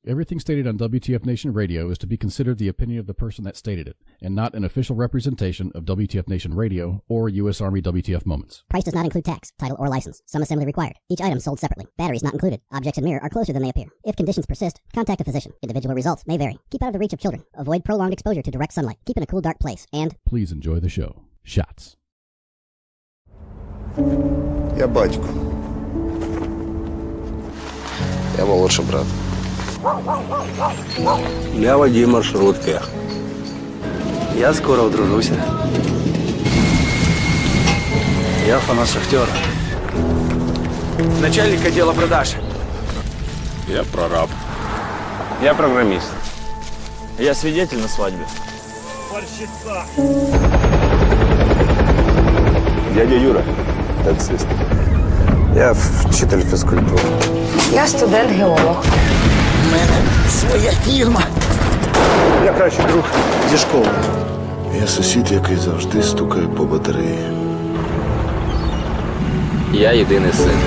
Everything stated on WTF Nation Radio is to be considered the opinion of the person that stated it, and not an official representation of WTF Nation Radio or U.S. Army WTF Moments. Price does not include tax, title, or license. Some assembly required. Each item sold separately. Batteries not included. Objects in mirror are closer than they appear. If conditions persist, contact a physician. Individual results may vary. Keep out of the reach of children. Avoid prolonged exposure to direct sunlight. Keep in a cool, dark place. And please enjoy the show. Shots. Я батько. Я молодший брат. Я водій маршрутки. Я скоро одружуся. Я фанат шахтера. Начальник отдела продаж. Я прораб. Я программист. Я свидетель на свадьбе. Дядя Юра, таксист. Я вчитель фізкультури. Я студент-геолог. У мене своя фірма. Я кращий друг зі школи. Я сусід, який завжди стукає по батареї. Я єдиний син.